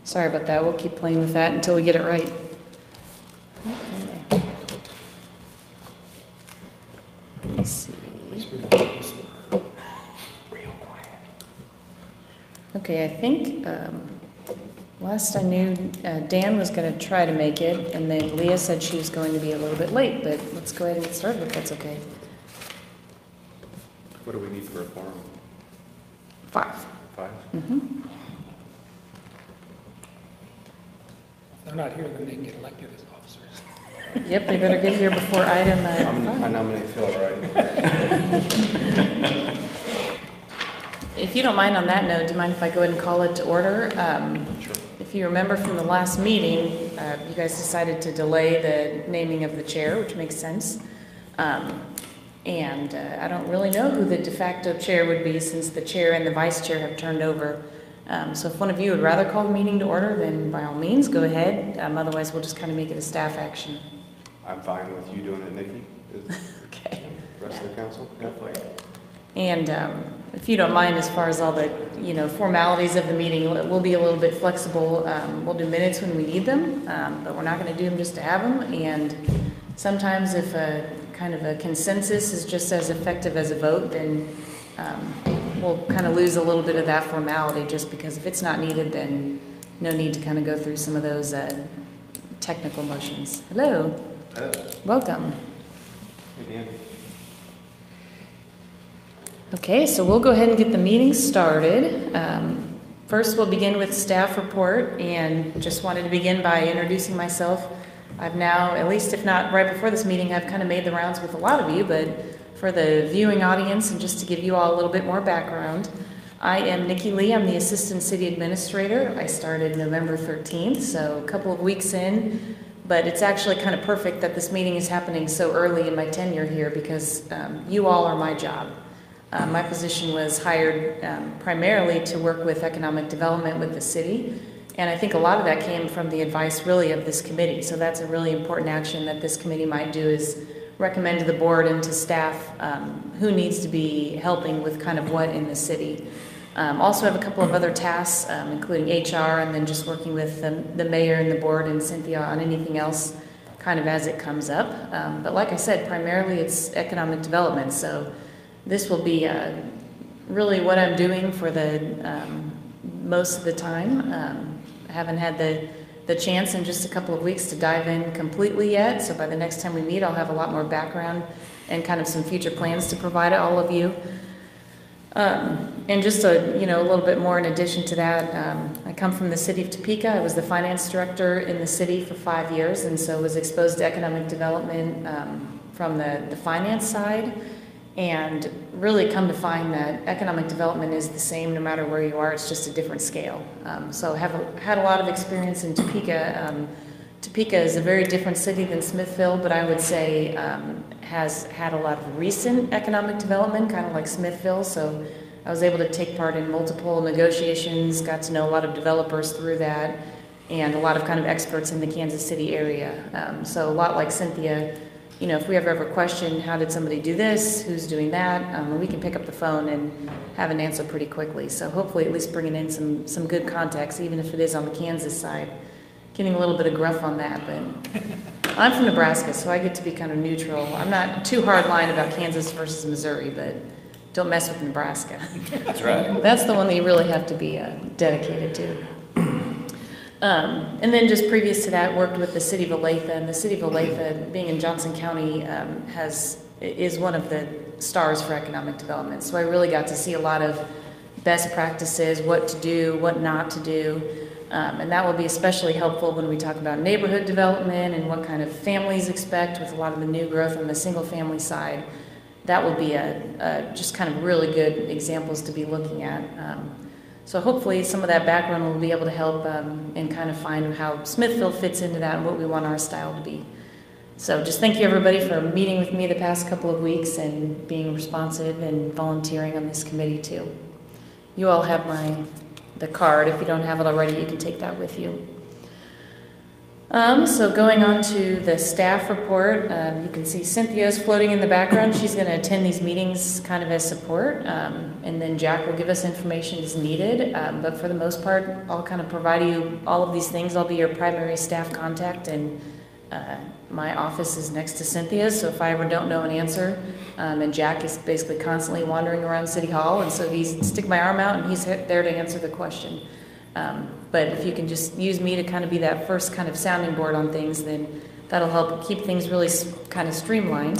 Sorry about that. We'll keep playing with that until we get it right. Okay. Let's see. Okay, I think last I knew, Dan was going to try to make it, and then Leah said she was going to be a little bit late, but let's go ahead and get started if that's okay. What do we need for a quorum? 5. 5? Mm-hmm. If they're not here, then they can get elected as officers. Yep, they better get here before item I 5. nominate Phil, right? If you don't mind on that note, do you mind if I go ahead and call it to order? Sure. If you remember from the last meeting, you guys decided to delay the naming of the chair, which makes sense. And I don't really know who the de facto chair would be since the chair and the vice chair have turned over. So if one of you would rather call the meeting to order, then by all means, go ahead. Otherwise, we'll just kind of make it a staff action. I'm fine with you doing it, Nikki. Okay. The rest of the council? Yeah. And if you don't mind, as far as all the formalities of the meeting, we'll be a little bit flexible. We'll do minutes when we need them, but we're not going to do them just to have them. And sometimes if a kind of a consensus is just as effective as a vote, then we'll kind of lose a little bit of that formality, just because if it's not needed, then no need to kind of go through some of those technical motions. Hello. Hello. Welcome. Hey, Dan. Okay, so we'll go ahead and get the meeting started. First, we'll begin with staff report, and just wanted to begin by introducing myself. I've now, at least if not right before this meeting, I've kind of made the rounds with a lot of you, but for the viewing audience and just to give you all a little bit more background, I am Nikki Lee. I'm the Assistant City Administrator. I started November 13th, so a couple of weeks in, but it's actually kind of perfect that this meeting is happening so early in my tenure here because you all are my job. My position was hired primarily to work with economic development with the city, and I think a lot of that came from the advice really of this committee. So that's a really important action that this committee might do, is recommend to the board and to staff who needs to be helping with kind of what in the city. Also have a couple of other tasks, including HR, and then just working with the mayor and the board and Cynthia on anything else kind of as it comes up. But like I said, primarily it's economic development. So this will be really what I'm doing for the most of the time. I haven't had the chance in just a couple of weeks to dive in completely yet, so by the next time we meet I'll have a lot more background and kind of some future plans to provide all of you. And just a little bit more in addition to that, I come from the city of Topeka. I was the finance director in the city for 5 years, and so was exposed to economic development from the finance side. And really come to find that economic development is the same no matter where you are, it's just a different scale. So I have had a lot of experience in Topeka. Topeka is a very different city than Smithville, but I would say has had a lot of recent economic development, kind of like Smithville. So I was able to take part in multiple negotiations, got to know a lot of developers through that, and a lot of kind of experts in the Kansas City area. So a lot like Cynthia, if we ever question how did somebody do this, who's doing that, we can pick up the phone and have an answer pretty quickly. So hopefully at least bringing in some good context, even if it is on the Kansas side. Getting a little bit of gruff on that, but I'm from Nebraska, so I get to be kind of neutral. I'm not too hard line about Kansas versus Missouri, but don't mess with Nebraska. That's right. That's the one that you really have to be dedicated to. And then just previous to that, worked with the city of Olathe, and the city of Olathe, being in Johnson County, is one of the stars for economic development. So I really got to see a lot of best practices, what to do, what not to do, and that will be especially helpful when we talk about neighborhood development and what kind of families expect with a lot of the new growth on the single family side. That will be just kind of really good examples to be looking at. So hopefully some of that background will be able to help and kind of find how Smithville fits into that and what we want our style to be. So just thank you everybody for meeting with me the past couple of weeks and being responsive and volunteering on this committee too. You all have the card. If you don't have it already, you can take that with you. So going on to the staff report, you can see Cynthia's floating in the background. She's going to attend these meetings kind of as support, and then Jack will give us information as needed. But for the most part, I'll kind of provide you all of these things. I'll be your primary staff contact, and my office is next to Cynthia's, so if I ever don't know an answer, and Jack is basically constantly wandering around City Hall, and so he's stick my arm out and he's there to answer the question. But if you can just use me to kind of be that first kind of sounding board on things, then that'll help keep things really kind of streamlined.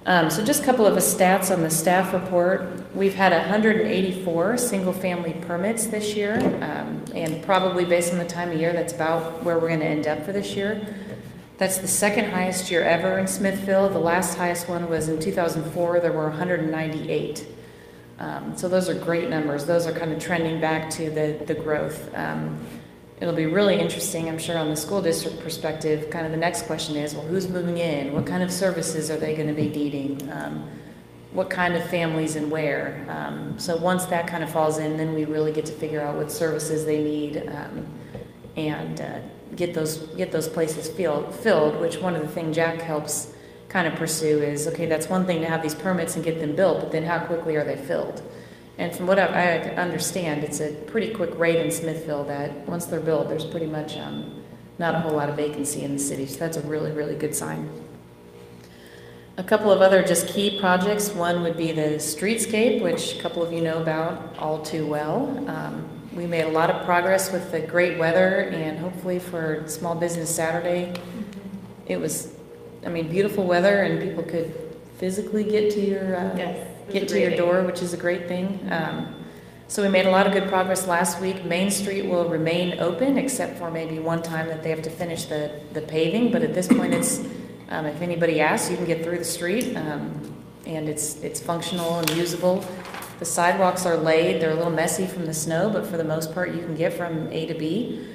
So just a couple of stats on the staff report. We've had 184 single-family permits this year, and probably based on the time of year, that's about where we're going to end up for this year. That's the second highest year ever in Smithville. The last highest one was in 2004. There were 198. So those are great numbers. Those are kind of trending back to the growth. It'll be really interesting, I'm sure, on the school district perspective. Kind of the next question is, well, who's moving in? What kind of services are they going to be needing? What kind of families and where? So once that kind of falls in, then we really get to figure out what services they need and get those places filled, which one of the things Jack helps kind of pursue is, okay, that's one thing to have these permits and get them built, but then how quickly are they filled? And from what I understand, it's a pretty quick rate in Smithville that once they're built, there's pretty much not a whole lot of vacancy in the city. So that's a really, really good sign. A couple of other just key projects. One would be the streetscape, which a couple of you know about all too well. We made a lot of progress with the great weather, and hopefully for Small Business Saturday, it was, I mean, beautiful weather, and people could physically get to your door, which is a great thing. So we made a lot of good progress last week. Main Street will remain open, except for maybe one time that they have to finish the paving. But at this point, it's if anybody asks, you can get through the street, and it's functional and usable. The sidewalks are laid. They're a little messy from the snow, but for the most part, you can get from A to B.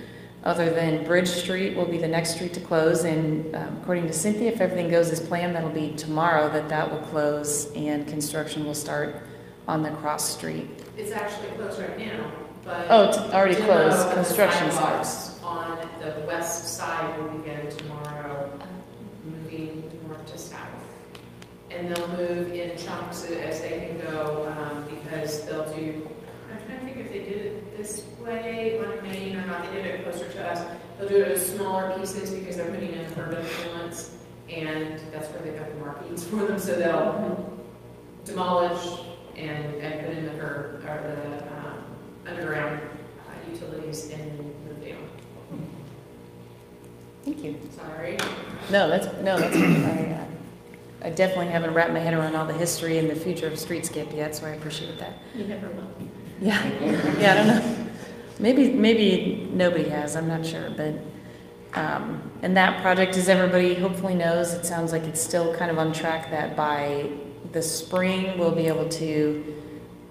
Other than Bridge Street will be the next street to close, and according to Cynthia, if everything goes as planned, that'll be tomorrow that will close and construction will start on the cross street. It's actually closed right now, but... Oh, it's already closed. Construction starts. On the west side will begin tomorrow, moving north to south. And they'll move in chunks as they can go, because they'll do... I'm trying to think if they did it this way on Main or not. They did it closer to us. They'll do it as smaller pieces because they're putting in urban fluence, and that's where they've got the markings for them. So they'll demolish and put in the underground utilities and move down. Thank you. Sorry. No, that's good. I definitely haven't wrapped my head around all the history and the future of streetscape yet, so I appreciate that. You never will. Yeah, I don't know. Maybe nobody has. I'm not sure, but and that project, as everybody hopefully knows, it sounds like it's still kind of on track that by the spring we'll be able to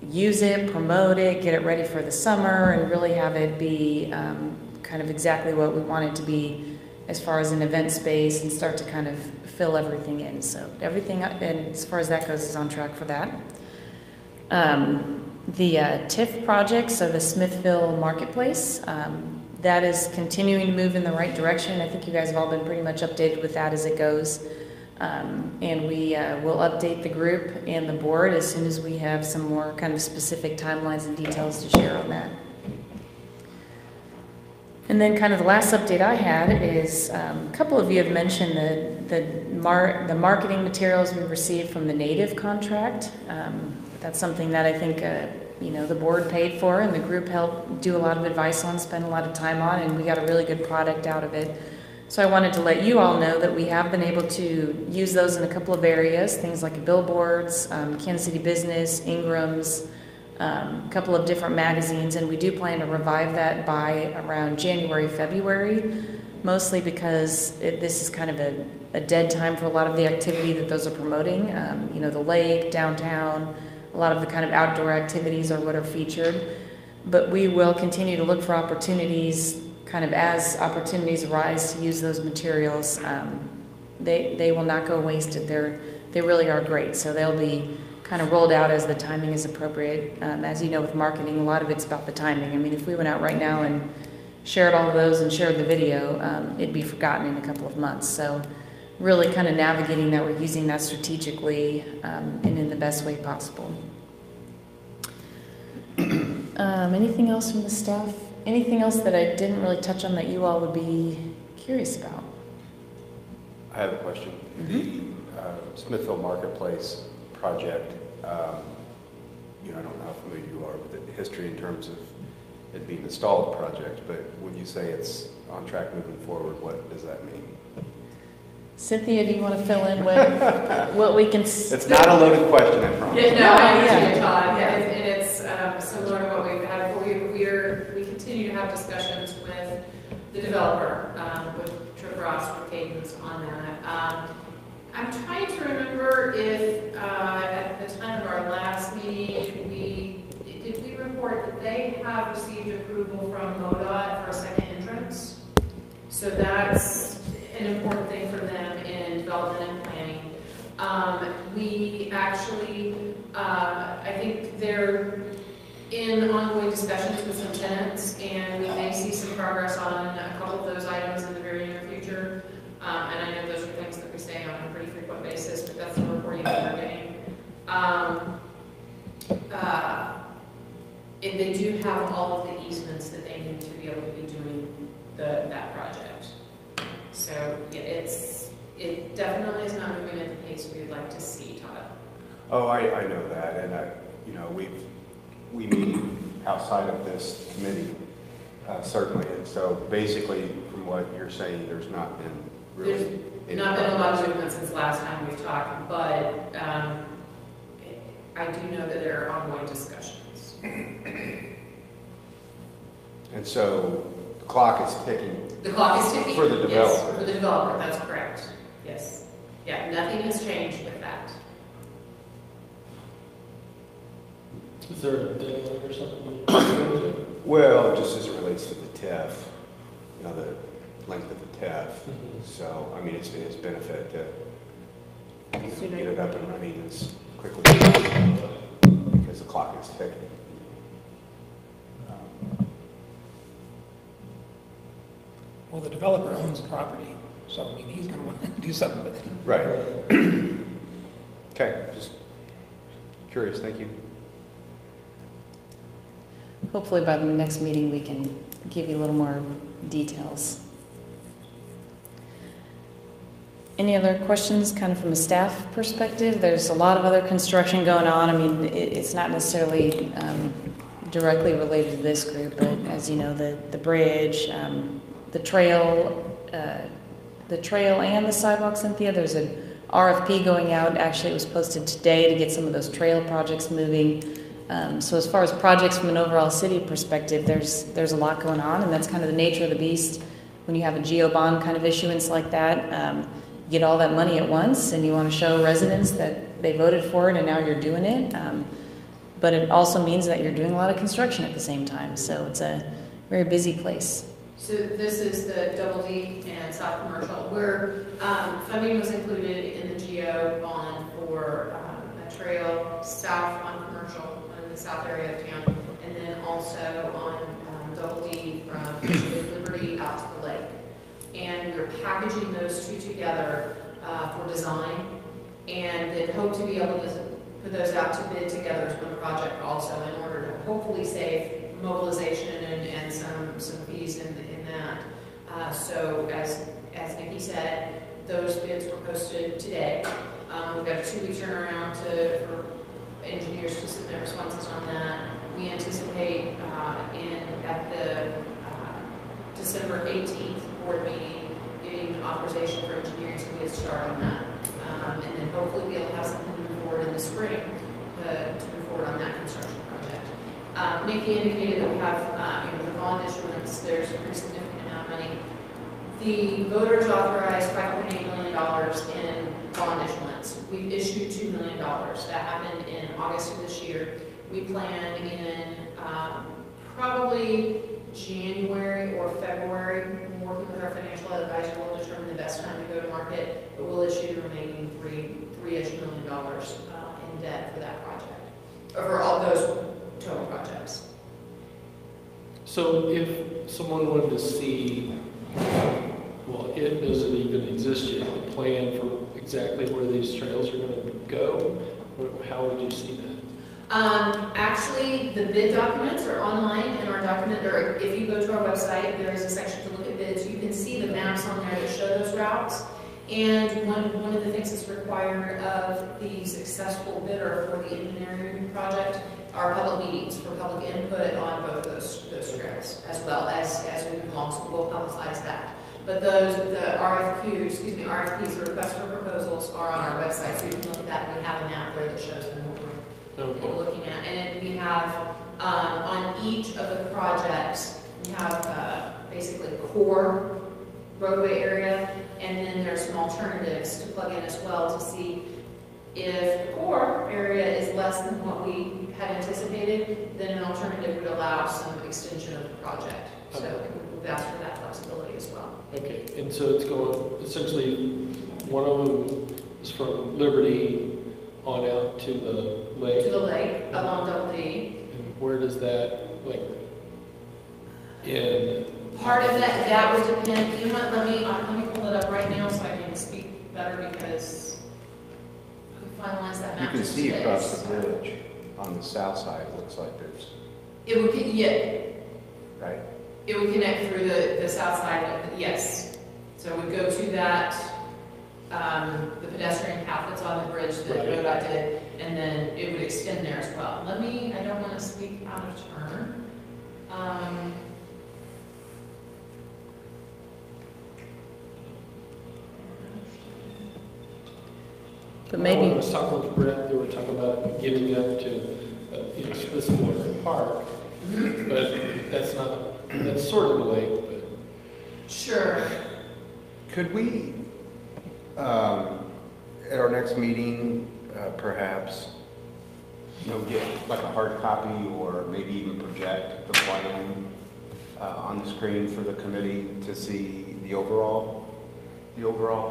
use it, promote it, get it ready for the summer, and really have it be kind of exactly what we want it to be as far as an event space, and start to kind of fill everything in. So everything, and as far as that goes, is on track for that. The TIF project, so the Smithville Marketplace, that is continuing to move in the right direction. I think you guys have all been pretty much updated with that as it goes. And we will update the group and the board as soon as we have some more kind of specific timelines and details to share on that. And then kind of the last update I had is a couple of you have mentioned the marketing materials we received from the Native contract. That's something that I think the board paid for, and the group helped do a lot of advice on, spend a lot of time on, and we got a really good product out of it. So I wanted to let you all know that we have been able to use those in a couple of areas, things like billboards, Kansas City Business, Ingram's, a couple of different magazines, and we do plan to revive that by around January, February, mostly because this is kind of a dead time for a lot of the activity that those are promoting. The lake, downtown, a lot of the kind of outdoor activities are what are featured. But we will continue to look for opportunities, kind of as opportunities arise, to use those materials. They will not go wasted. They really are great. So they'll be kind of rolled out as the timing is appropriate. As you know, with marketing, a lot of it's about the timing. I mean, if we went out right now and shared all of those and shared the video, it'd be forgotten in a couple of months. So really kind of navigating that, we're using that strategically and in the best way possible. Anything else from the staff? Anything else that I didn't really touch on that you all would be curious about? I have a question. The Smithville Marketplace project, you know, I don't know how familiar you are with the history in terms of it being a stalled project, but when you say it's on track moving forward, what does that mean? Cynthia, do you want to fill in with what we can? It's not a loaded question, I promise. Yeah, no, I understand, Yeah. Todd, Yeah. and it's similar to what we've had before. We continue to have discussions with the developer, with Trip Ross, with Cadence on that. I'm trying to remember if at the time of our last meeting, did we report that they have received approval from MoDOT for a second entrance? So that's an important thing for them in development and planning. We actually, I think they're in ongoing discussions with some tenants, and we may see some progress on a couple of those items in the very near future. And I know those are things that we say on a pretty frequent basis, but that's the reporting that we're getting. And they do have all of the easements that they need to be able to be doing that project. So yeah, it definitely is not moving at the pace we would like to see, Todd. Oh, I know that, and you know, we meet outside of this committee, certainly, and so basically, from what you're saying, there's not been really... There's not been a lot of movement since last time we've talked, but I do know that there are ongoing discussions. And so the clock is ticking. The clock is ticking. For the developer. Yes, for the developer, that's correct. Yes. Yeah, nothing has changed with that. Is there a deadline or something? Well, just as it relates to the TIF, you know, the length of the TIF. So, I mean, it's in its benefit to get it up and running as quickly as possible because the clock is ticking. Well, the developer owns the property, so I mean, he's going to want to do something with it. Right. Okay, just curious, thank you. Hopefully by the next meeting, we can give you a little more details. Any other questions kind of from a staff perspective? There's a lot of other construction going on. I mean, it's not necessarily directly related to this group, but as you know, the bridge, the trail and the sidewalk, Cynthia, there's an RFP going out. Actually, it was posted today to get some of those trail projects moving. So as far as projects from an overall city perspective, there's a lot going on, and that's kind of the nature of the beast. When you have a GO bond kind of issuance like that, you get all that money at once, and you want to show residents that they voted for it, and now you're doing it. But it also means that you're doing a lot of construction at the same time. So it's a very busy place. So this is the Double D and South Commercial, where funding was included in the GO bond for a trail south on Commercial in the south area of town, and then also on Double D from Liberty out to the lake. And we're packaging those two together for design, and then hope to be able to put those out to bid together as one project also, in order to hopefully save mobilization and some fees in that. So as Nikki said, those bids were posted today. We've got a 2-week turnaround for engineers to submit responses on that. We anticipate at the December 18th board meeting getting authorization for engineering to get started on that. And then hopefully we'll have something to move forward in the spring to move forward on that construction project. Nikki indicated that we have the bond issuance, there's a pretty significant amount of money. The voters authorized $5.8 million in bond issuance. We issued $2 million. That happened in August of this year. We plan in probably January or February, working with our financial advisor, we'll determine the best time to go to market, but we'll issue the remaining $3-ish million in debt for that project, or for all those total projects. So if someone wanted to see, well, it doesn't even exist yet, the plan for exactly where these trails are gonna go, how would you see that? Actually, the bid documents are online in our document, or if you go to our website, there is a section to look at bids. You can see the maps on there that show those routes. And one of the things that's required of the successful bidder for the engineering project are public meetings for public input on both those trails, as well as we move along, so we'll publicize that. But the RFPs, or requests for proposals, are on our website, so you can look at that. We have an app there that shows them what we're looking at. And then we have, on each of the projects, we have basically core roadway area, and then there's some alternatives to plug in as well to see if the core area is less than what we had anticipated, then an alternative would allow some extension of the project. So we've asked for that flexibility as well. Okay, and so it's going, essentially, one of them is from Liberty on out to the lake. To the lake, along Double D. And where does that, like, end? Part of that would depend, you know what, let me pull it up right now so I can speak better, because we finalized that You map can just see today, across the so. bridge on the south side, it looks like there's, It would, yeah, right? it would connect through the south side, yes. So it would go to that, the pedestrian path that's on the bridge that Right. ODOT did, and then it would extend there as well. I don't want to speak out of turn. But When I maybe, was talking with Brett, they were talking about getting up to, Smithwater Park, but that's sort of a lake, but. Sure. Could we, at our next meeting, perhaps, get like a hard copy or maybe even project the plan on the screen for the committee to see the overall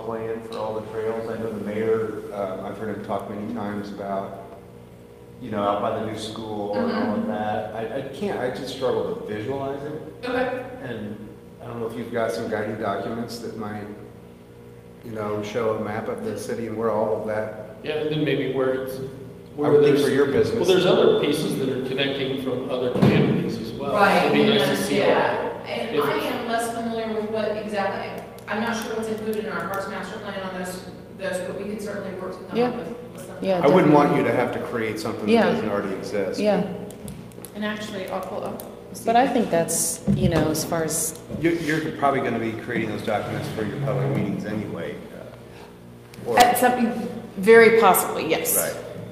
plan for all the trails? I know the mayor, I've heard him talk many times about, out by the new school and all of that. I just struggle to visualize it. Okay. And I don't know if you've got some guiding documents that might, show a map of the city and where all of that. Yeah, and then maybe where it's, I would think for your well, business. there's other pieces that are connecting from other communities as well. Right, It'd be nice to see all yeah. that. And If I it's- am less familiar with what exactly, I'm not sure what's included in our Parks Master Plan on those, but we can certainly work to come Yeah. up with something. Yeah, I wouldn't want you to have to create something that Yeah. doesn't already exist. yeah, And actually, I'll pull up. but I think that's, as far as, You're probably going to be creating those documents for your public meetings anyway. Or, very possibly, yes.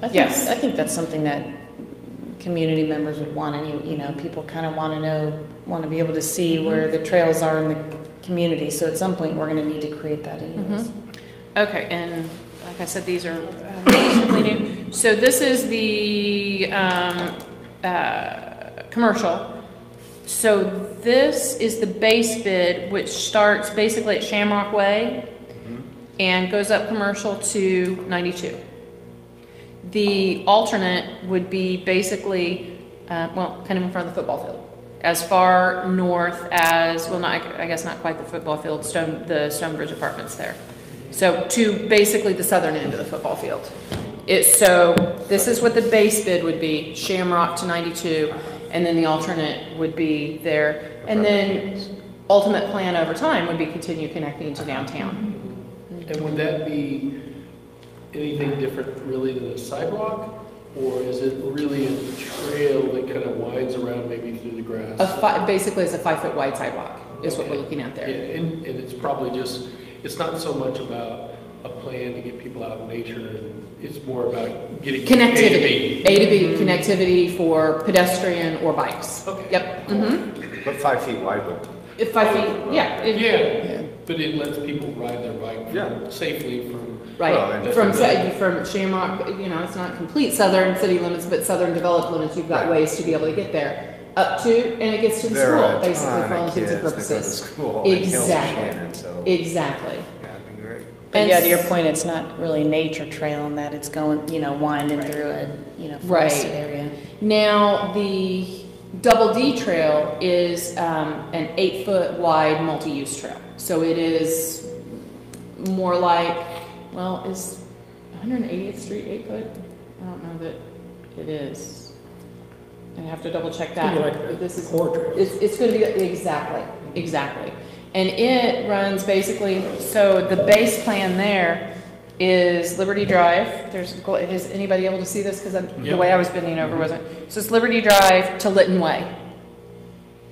right. Yes. I think that's something that community members would want, people kind of want to be able to see where the trails are in the community, so at some point, we're going to need to create that anyways. Okay, and like I said, these are relatively new. So this is the commercial. So this is the base bid, which starts basically at Shamrock Way and goes up commercial to 92. The alternate would be basically, kind of in front of the football field. As far north as, I guess not quite the football field, the Stonebridge Apartments there. So to basically the southern end of the football field. So this is what the base bid would be, Shamrock to 92, and then the alternate would be there. And then ultimate plan over time would be continue connecting to downtown. And would that be anything different really than a sidewalk? Or is it really a trail that kind of winds around maybe through the grass? Basically, it's a 5-foot wide sidewalk is what we're looking at Yeah, there. and it's probably just, it's not so much about a plan to get people out in nature, and it's more about getting Connectivity, A to B connectivity for pedestrian or bikes. Okay. Yep. Mm-hmm. But 5 feet wide would. If 5 feet, yeah. Yeah, but it lets people ride their bike Yeah. safely from. Right, Well, and from Shamrock, it's not complete southern city limits, but southern developed limits, you've got Right. ways to be able to get there. Up to, and it gets to the There school, are a basically, ton for all of intents and kids that go to purposes. school in Hills and Exactly. Shannon, so Exactly. that'd be great. But yeah, to your point, it's not really nature trail in that it's going, winding through a, forested Right. area. Now, the Double D Trail is an 8-foot wide multi-use trail. So it is more like, well, is 180th Street 8 foot? I don't know that it is. I have to double check that. It's gonna be like But this is core trail. it's going to be exactly. And it runs basically. So the base plan there is Liberty Drive. Is anybody able to see this? Because the way I was bending over wasn't. So it's Liberty Drive to Lytton Way.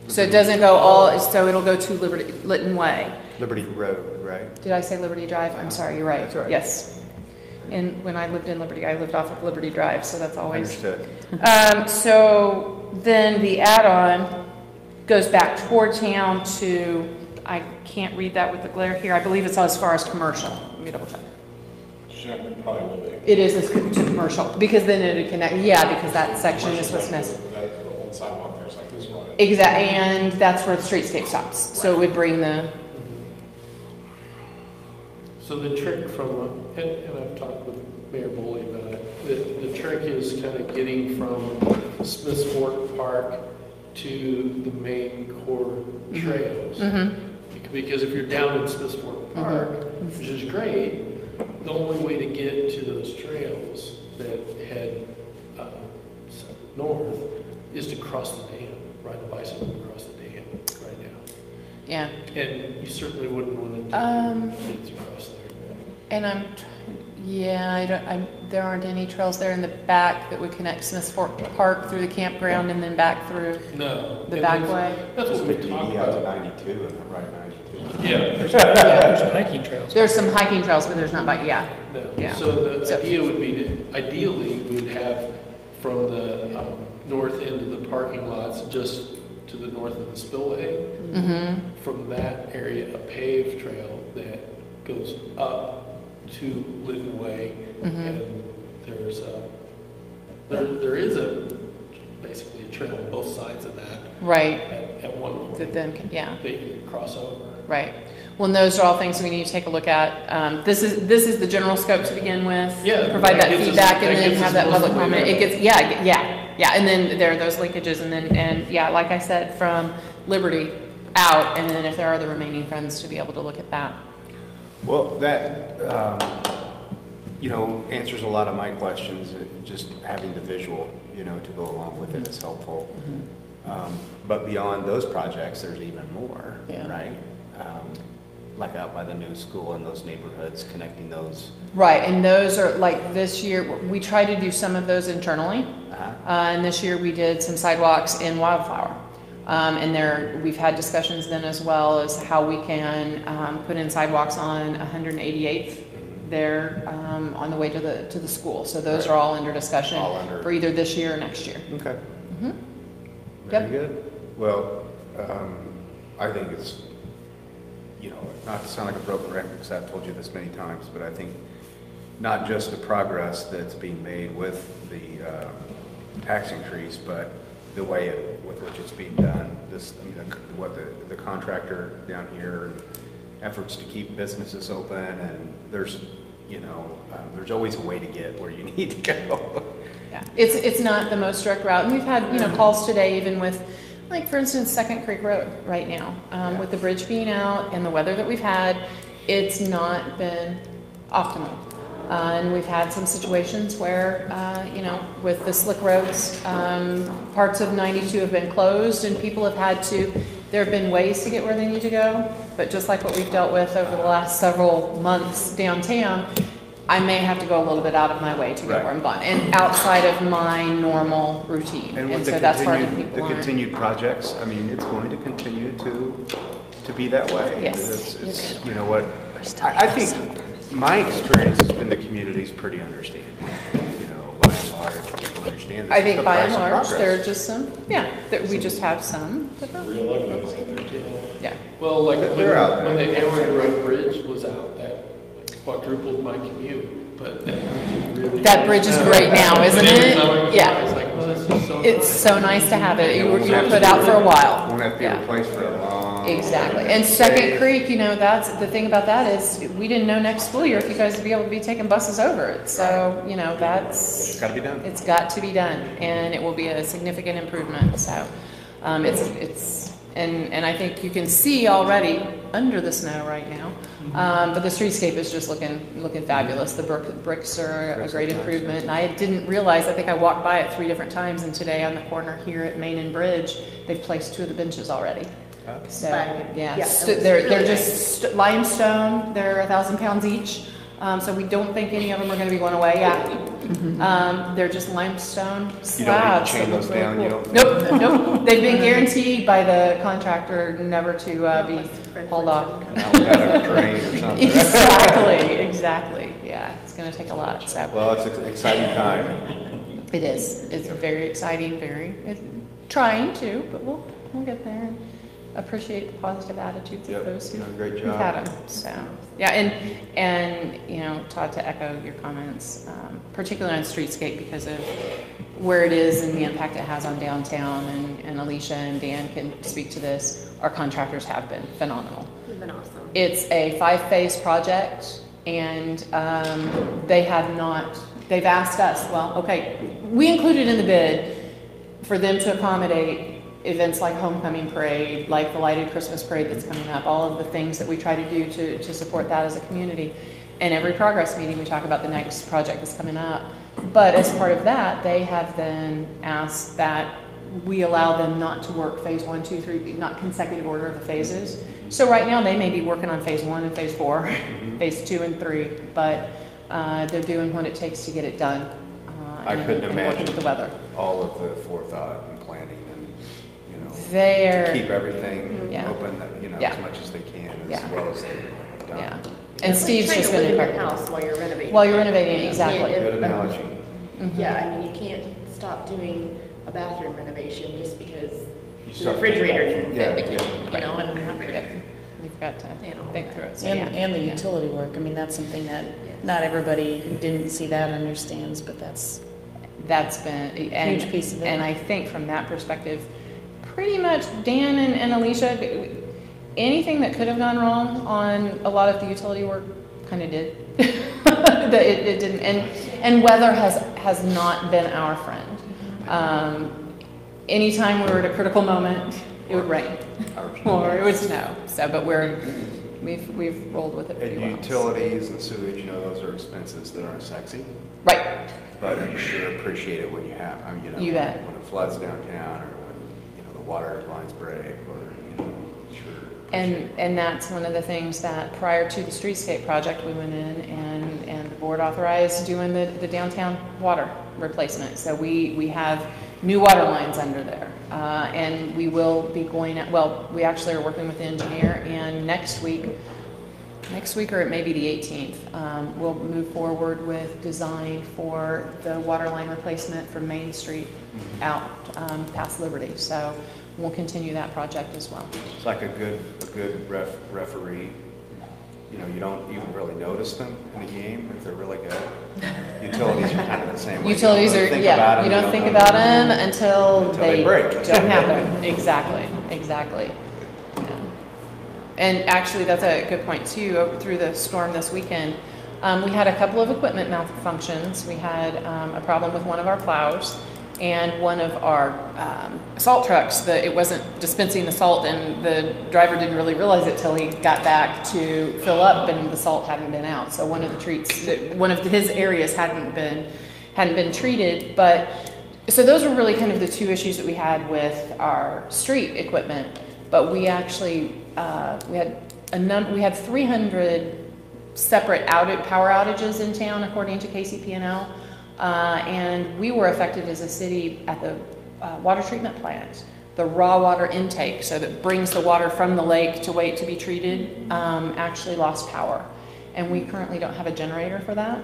So it doesn't go all. So it'll go to Lytton Way. Liberty Road, right? Did I say Liberty Drive? I'm sorry. You're right. That's right. Yes. And when I lived in Liberty, I lived off of Liberty Drive, so that's always. Understood. So then the add-on goes back toward town to, I can't read that with the glare here. I believe it's as far as commercial. Let me double check. Probably will be. It is to commercial, because then it'd connect, yeah, because that section is what's missing. That, the old sidewalk there's like this one. Exactly, and that's where the streetscape stops. So it would bring the, So the trick from, and I've talked with Mayor Boley about it, the trick is kind of getting from Smith's Fork Park to the main core trails. Because if you're down in Smith's Fork Park, which is great, the only way to get to those trails that head north is to cross the dam, ride a bicycle across the dam right now. yeah. And you certainly wouldn't want to take kids across there. And there aren't any trails there in the back that would connect Smith's Fork Park through the campground and then back through No. the And back that's- way. That's what we talked out to about. 92 and right 92. Yeah. There's some hiking trails. There's some hiking trails, but there's not bike, yeah. No. Yeah. So the So- idea would be to, ideally, we'd have from the north end of the parking lots, just to the north of the spillway, from that area, a paved trail that goes up to Lytton Way. And there's there is basically a trail on both sides of that Right, at one point. that then, yeah. They could cross over. Right. Well, and those are all things we need to take a look at. This is the general scope to begin with. Yeah, Provide that that gets us- feedback that and then gets have us that most public of the way comment. there. It gets, yeah. And then there are those linkages and yeah, like I said, from Liberty out, and then if there are the remaining funds to be able to look at that. Well, that, answers a lot of my questions. Just having the visual, to go along with it is helpful. But beyond those projects, there's even more, Yeah. right? Like out by the new school and those neighborhoods, connecting those. Right, and those are like this year, we try to do some of those internally. And this year we did some sidewalks in Wildflower. And we've had discussions then as well as how we can put in sidewalks on 188th there on the way to the school. So those are all under discussion All under- for either this year or next year. Okay. Mhm. Very Yep. good. Well, I think it's, not to sound like a broken record, because I've told you this many times, but I think not just the progress that's being made with the tax increase, but the way with which it's being done. What the contractor down here, and efforts to keep businesses open, and there's always a way to get where you need to go. Yeah, it's not the most direct route, and we've had calls today even with, like for instance, Second Creek Road right now, with the bridge being out and the weather that we've had, it's not been optimal. And we've had some situations where, with the slick roads, parts of 92 have been closed, and people have had to. There have been ways to get where they need to go, but just like what we've dealt with over the last several months downtown, I may have to go a little bit out of my way to get where I'm going, and outside of my normal routine. And with so the that's part of people aren't. continued projects, it's going to continue to be that way. Yes. It's what, I think my experience has been the community's pretty understanding. By and large, people understand this I is think the by and price of large, progress. there are just some, that we just have some. But not- Real ugly out there too. yeah. Well, like when They're out there. when the Amherst Road Bridge was out, that quadrupled my commute, but That bridge is great now, isn't it? Yeah. I was like, well, this is so It's nice. so nice to have it. You were put out for a while. Won't have to be Yeah. replaced for a long on. Exactly. And Second Creek, you know, that's, the thing about that is, we didn't know next school year if you guys would be able to be taking buses over it. So, you know, It's gotta be done. it's got to be done, and it will be a significant improvement, so, and I think you can see already under the snow right now, but the streetscape is just looking fabulous. The bricks are a great improvement, and I didn't realize, I think I walked by it 3 different times, and today on the corner here at Main and Bridge, they've placed 2 of the benches already. So, yeah, Yeah, so it was they're really just limestone, they're 1,000 pounds each, so we don't think any of them are gonna be going away, they're just limestone You don't need to slabs. chain those down, you don't? Nope, nope, they've been guaranteed by the contractor never to be hauled off. Now we got a drain or something. Exactly, yeah, it's gonna take a lot, so. Well, it's an exciting time. It is, it's very exciting, it's trying to, but we'll get there and appreciate the positive attitudes Yep, of those doing a great who've job. had them, so. Yeah, and, you know, Todd, to echo your comments, particularly on streetscape because of where it is and the impact it has on downtown, and Alicia and Dan can speak to this, our contractors have been phenomenal. It's been awesome. It's a 5-phase project, and they've asked us, well, okay, we included in the bid for them to accommodate events like Homecoming Parade, like the Lighted Christmas Parade that's coming up, all of the things that we try to do to support that as a community. And every progress meeting, we talk about the next project that's coming up. But as part of that, they have then asked that we allow them not to work phase 1, 2, 3, not consecutive order of the phases. So right now, they may be working on phase 1 and phase 4, phase 2 and 3, but they're doing what it takes to get it done. I couldn't and working imagine with the weather. all of the forethought and planning and, you know, They're, to keep everything Yeah. open, you know, Yeah. as much as they can, as Yeah. well as they've done. yeah. And Steve's Trying just to been live in your incredible. house while you're renovating. While you're renovating, exactly. Good analogy. Yeah, I mean, you can't stop doing a bathroom renovation just because You the start refrigerator thinking didn't about- fit, yeah, you know, and Yep. We've got to You know. think through it. So, And, yeah. and the Yeah. utility work, I mean, that's something that not everybody who didn't see that understands, but that's That's been and, Huge piece of it. And I think from that perspective, pretty much Dan and Alicia, anything that could have gone wrong on a lot of the utility work kind of did. It didn't, and weather has not been our friend. Anytime we were at a critical moment, it would rain or it would snow. So, but we've rolled with it pretty And well. utilities and sewage, you know, those are expenses that aren't sexy, Right. but you sure appreciate it when you have, I mean, you know. You bet. When it floods downtown, or when, you know, the water lines break, or, you know, sure. appreciate it. And that's one of the things that prior to the streetscape project, we went in and the board authorized doing the downtown water replacement. So we have new water lines under there. And we will be going, well, we actually are working with the engineer, and next week, or it may be the 18th, we'll move forward with design for the water line replacement from Main Street out past Liberty. So we'll continue that project as well. It's like a good referee. You know, you don't even really notice them in the game if they're really good. Utilities are kind of the same way. Utilities are, yeah, you don't think about them until they break. don't happen. Exactly. Yeah. And actually, that's a good point too. Through the storm this weekend, we had a couple of equipment malfunctions. We had a problem with one of our plows, and one of our salt trucks, it wasn't dispensing the salt, and the driver didn't really realize it till he got back to fill up, and the salt hadn't been out. So one of his areas hadn't been treated. But so those were really kind of the 2 issues that we had with our street equipment. But we actually we had 300 separate power outages in town, according to KCP&L. And we were affected as a city at the water treatment plant. The raw water intake, so that brings the water from the lake to wait to be treated, actually lost power. And we currently don't have a generator for that.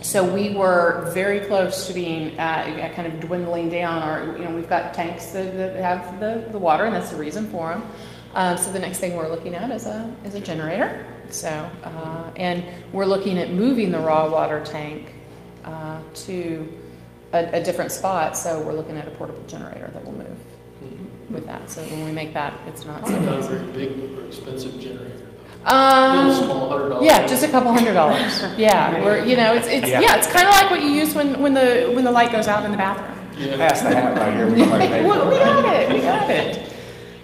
So we were very close to being kind of dwindling down. We've got tanks that have the water, and that's the reason for them. So the next thing we're looking at is a generator. So, and we're looking at moving the raw water tank to a different spot, so we're looking at a portable generator that will move with that. So when we make that, it's not It's so not a crazy. very big or expensive generator. Little small $100. Yeah, just a couple $100. Yeah, we're, you know, it's yeah, it's kind of like what you use when the light goes out in the bathroom. Yeah. Pass the hat right here. We might pay Well, for we it. got it.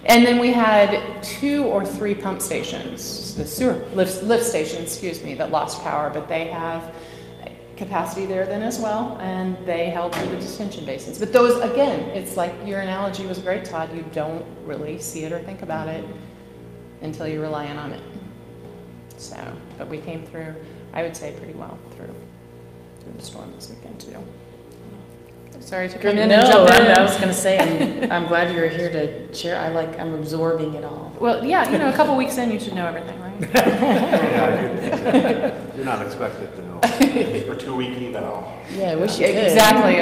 And then we had 2 or 3 pump stations, the sewer lift stations, excuse me, that lost power, but they have capacity there then as well, and they held through the detention basins. But those, again, it's like your analogy was great, Todd. You don't really see it or think about it until you're relying on it. So, but we came through, I would say, pretty well through the storm this weekend too. Sorry to come in No, and jump in. I was gonna say, I'm glad you're here to share. I'm absorbing it all. Well, yeah, you know, a couple weeks in, you should know everything, right? Yeah, you're not expected to know. For 2 week email. Yeah, I wish you could. Exactly.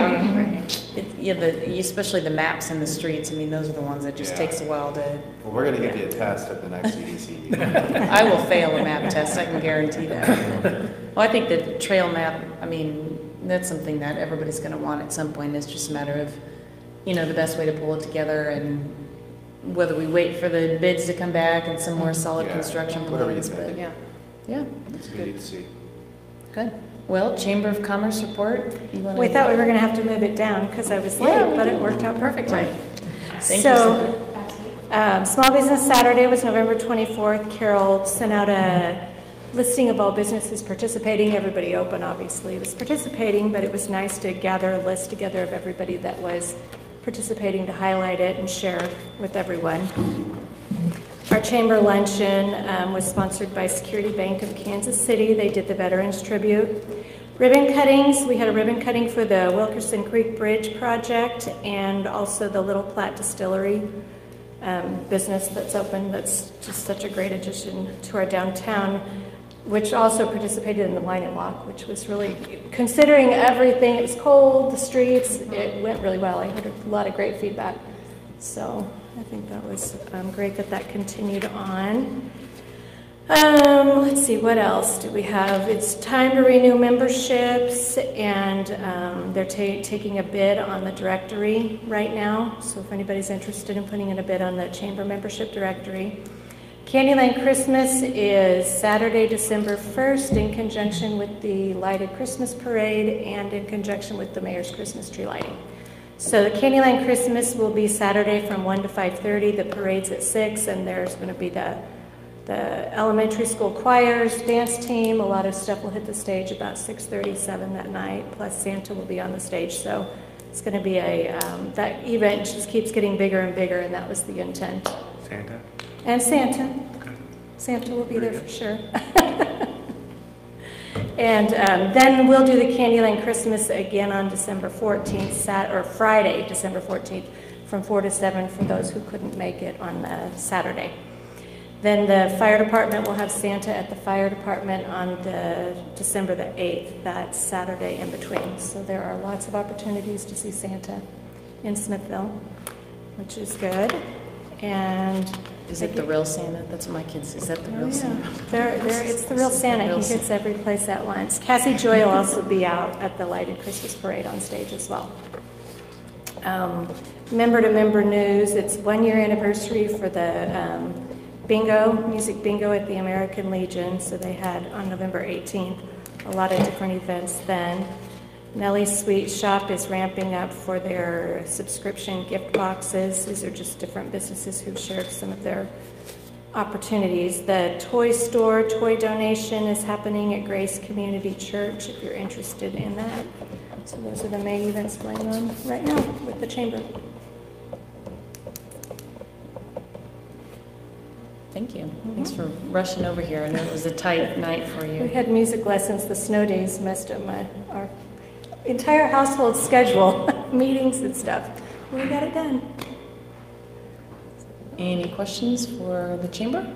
Especially the maps in the streets. I mean, those are the ones that just Yeah. takes a while to. Well, we're gonna give you a test at the next CDC meeting. I will fail a map test, I can guarantee that. Well, I think the trail map, I mean, that's something that everybody's gonna want at some point. It's just a matter of, you know, the best way to pull it together and whether we wait for the bids to come back and some more solid Yeah, construction whatever you plans, think. but Yeah. yeah, It's good to see. good. Well, Chamber of Commerce report. You wanna- We thought we were going to have to move it down because I was Yeah, late, we but did. it worked out perfectly. Thank you, So, Small Business Saturday was November 24th. Carol sent out a listing of all businesses participating. Everybody open, obviously, was participating, but it was nice to gather a list together of everybody that was participating to highlight it and share with everyone. Our chamber luncheon was sponsored by Security Bank of Kansas City. They did the Veterans Tribute. Ribbon cuttings, we had a ribbon cutting for the Wilkerson Creek Bridge project and also the Little Platte Distillery business that's open. That's just such a great addition to our downtown, which also participated in the wine and walk, which was really, considering everything, it was cold, the streets, it went really well. I heard a lot of great feedback. So I think that was great that continued on. Let's see, what else do we have? It's time to renew memberships, and they're taking a bid on the directory right now. So if anybody's interested in putting in a bid on the chamber membership directory. Candyland Christmas is Saturday, December 1st, in conjunction with the lighted Christmas parade and in conjunction with the mayor's Christmas tree lighting. So the Candyland Christmas will be Saturday from 1 to 5:30. The parade's at 6, and there's going to be the elementary school choirs, dance team. A lot of stuff will hit the stage about 6:37 that night. Plus Santa will be on the stage. So it's going to be that event just keeps getting bigger and bigger, and that was the intent. Santa? And Santa. Santa will be there for sure. And then we'll do the Candyland Christmas again on December 14th, or Friday, December 14th, from 4 to 7 for those who couldn't make it on Saturday. Then the fire department will have Santa at the fire department on December the 8th, that Saturday in between. So there are lots of opportunities to see Santa in Smithville, which is good. And Is it the real Santa? That's what my kids say. Is that the real Santa? it's the real Santa. He hits every place at once. Cassie Joy will also be out at the lighted Christmas parade on stage as well. Member-to-member news. It's 1-year anniversary for the music bingo at the American Legion. So they had on November 18th a lot of different events then. Nellie's Sweet Shop is ramping up for their subscription gift boxes. These are just different businesses who've shared some of their opportunities. The toy store toy donation is happening at Grace Community Church if you're interested in that. So those are the main events going on right now with the chamber. Thank you. Thanks for rushing over here. I know it was a tight night for We you. had music lessons. The snow days messed up our entire household schedule, meetings and stuff. We got it done. Any questions for the chamber?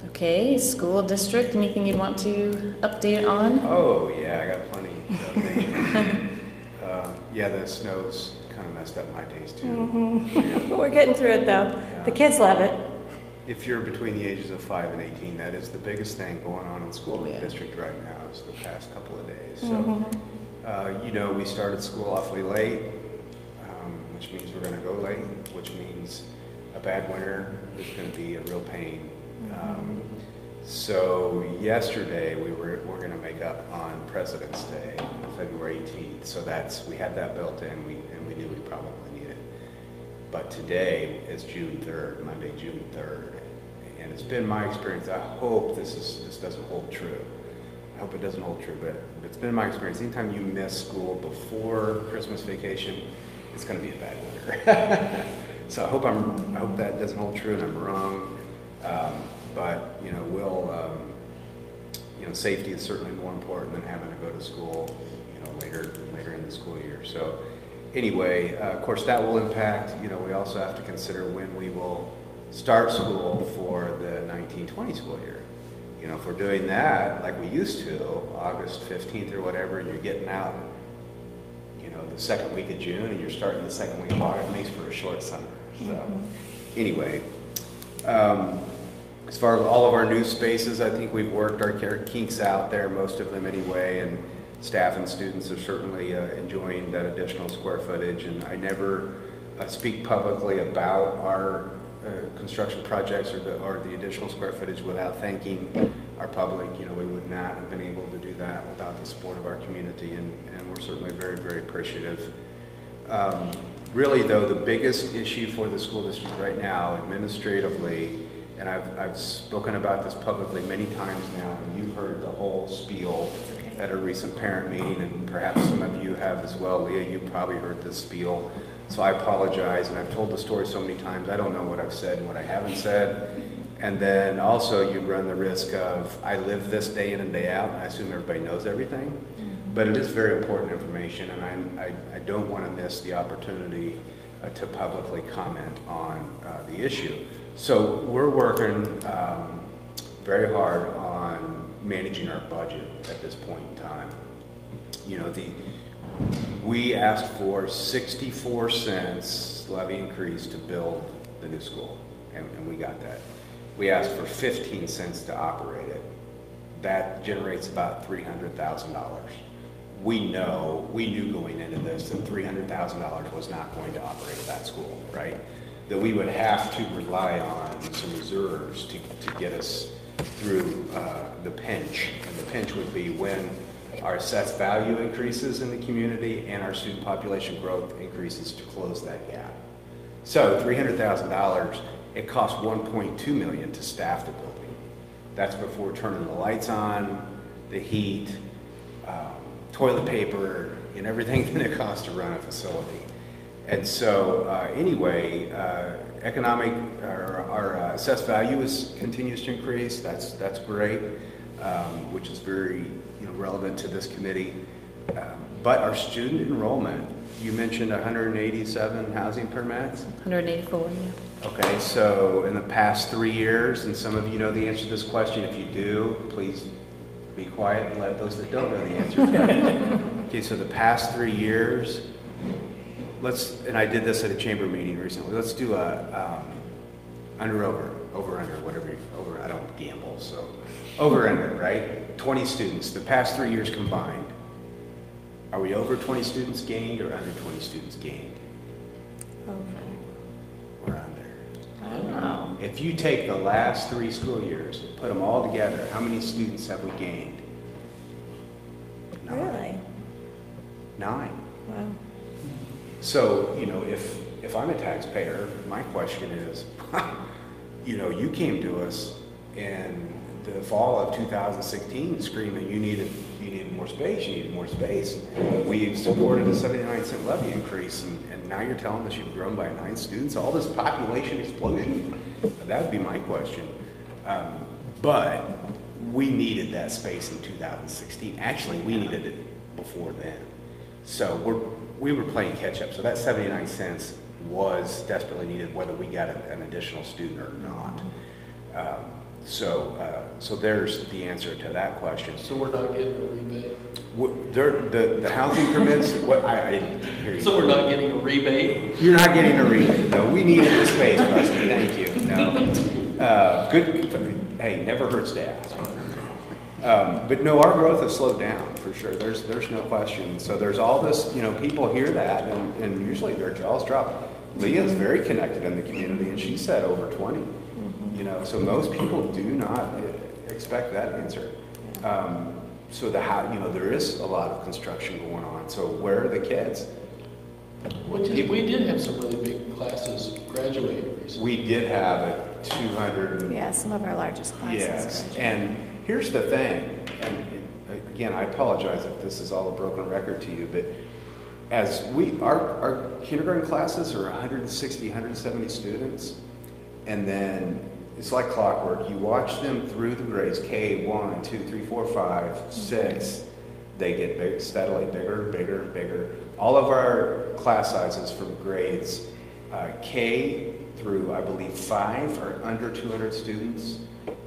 Okay, school district, anything you'd want to update on? Oh, yeah, I got plenty of updates. Yeah, the snow's kind of messed up my days too. But we're getting through it though. The kids love it. If you're between the ages of 5 and 18, that is the biggest thing going on in school in the district right now is the past couple of days. So, you know, we started school awfully late. which means we're gonna go late, which means a bad winter is gonna be a real pain. So yesterday, we're gonna make up on President's Day, February 18th. So we had that built in, and we knew we probably needed it. But today is June 3rd, Monday, June 3rd. And it's been my experience, I hope this doesn't hold true. I hope it doesn't hold true, but it's been my experience. Anytime you miss school before Christmas vacation, it's gonna be a bad winter. So I hope that doesn't hold true and I'm wrong. But, you know, safety is certainly more important than having to go to school, you know, later in the school year. So anyway, of course, that will impact, you know, we also have to consider when we will start school for the 1920 school year. You know, if we're doing that like we used to, August 15th or whatever, and you're getting out, you know, the second week of June and you're starting the second week of August, it makes for a short summer. So anyway, as far as all of our new spaces, I think we've worked our kinks out there, most of them anyway, and staff and students are certainly enjoying that additional square footage. And I never speak publicly about our construction projects or the additional square footage without thanking our public. You know, we would not have been able to do that without the support of our community, and we're certainly very, very appreciative. Really, though, the biggest issue for the school district right now, administratively, and I've spoken about this publicly many times now, and you've heard the whole spiel at a recent parent meeting, and perhaps some of you have as well. Leah, you probably heard this spiel, so I apologize, and I've told the story so many times, I don't know what I've said and what I haven't said. And then also you run the risk of, I live this day in and day out, and I assume everybody knows everything, but it is very important information, and I don't want to miss the opportunity to publicly comment on the issue. So we're working very hard on managing our budget at this point in time. You know, we asked for 64 cents levy increase to build the new school, and we got that. We asked for 15 cents to operate it. That generates about $300,000. We knew going into this that $300,000 was not going to operate that school, right? That we would have to rely on some reserves to get us through the pinch. And the pinch would be when our assessed value increases in the community and our student population growth increases to close that gap. So $300,000, it costs $1.2 million to staff the building. That's before turning the lights on, the heat, toilet paper, and everything that it costs to run a facility. And so anyway, our assessed value continues to increase. That's great, which is very relevant to this committee. But our student enrollment, you mentioned 187 housing permits? 184, yeah. Okay, so in the past 3 years, and some of you know the answer to this question. If you do, please be quiet and let those that don't know the answer know. Okay, so the past 3 years, and I did this at a chamber meeting recently, let's do a over under, whatever, I don't gamble, so over under, right? 20 students, the past 3 years combined. Are we over 20 students gained or under 20 students gained? Over. We're under. I don't know. If you take the last 3 school years, put them all together, how many students have we gained? 9. Really? 9. Wow. So, if I'm a taxpayer, my question is, you came to us in the fall of 2016 screaming you needed more space. We've supported a 79-cent levy increase, and now you're telling us you've grown by 9 students, all this population explosion? That would be my question. But we needed that space in 2016. Actually, we needed it before then. So we were playing catch up. So that 79 cents was desperately needed, whether we got an additional student or not. So there's the answer to that question. So we're not getting a rebate? The housing permits, I didn't hear you. So we're not getting a rebate? You're not getting a rebate. No, we needed the space, Rusty. Thank you. No. Good. Hey, never hurts to ask. But no, our growth has slowed down for sure. There's no question. So there's all this, people hear that and usually their jaws drop. Leah's very connected in the community and she said over 20. So most people do not expect that answer. So there is a lot of construction going on. So where are the kids? We did have some really big classes graduating recently. We did have a 200. Yeah, some of our largest classes. Yes, graduate. and here's the thing, and again, I apologize if this is all a broken record to you, but as our kindergarten classes are 160, 170 students, and then it's like clockwork. You watch them through the grades, K, 1, 2, 3, 4, 5, 6. They get steadily bigger, bigger, bigger. All of our class sizes from grades K through, I believe, 5 are under 200 students.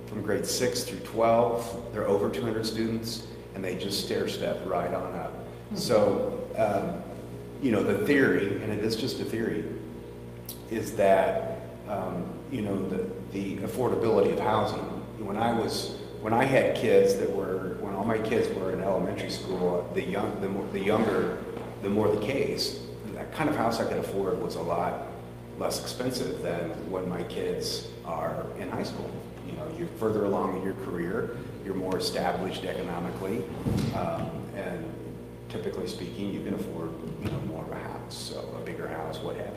From grade 6 through 12, they're over 200 students, and they just stair step right on up. So, the theory, and it is just a theory, is that, the affordability of housing. When I had kids when all my kids were in elementary school, the younger, the more the case, that kind of house I could afford was a lot less expensive than when my kids are in high school. You're further along in your career, you're more established economically, and typically speaking, you can afford, more of a house, so a bigger house, what have you.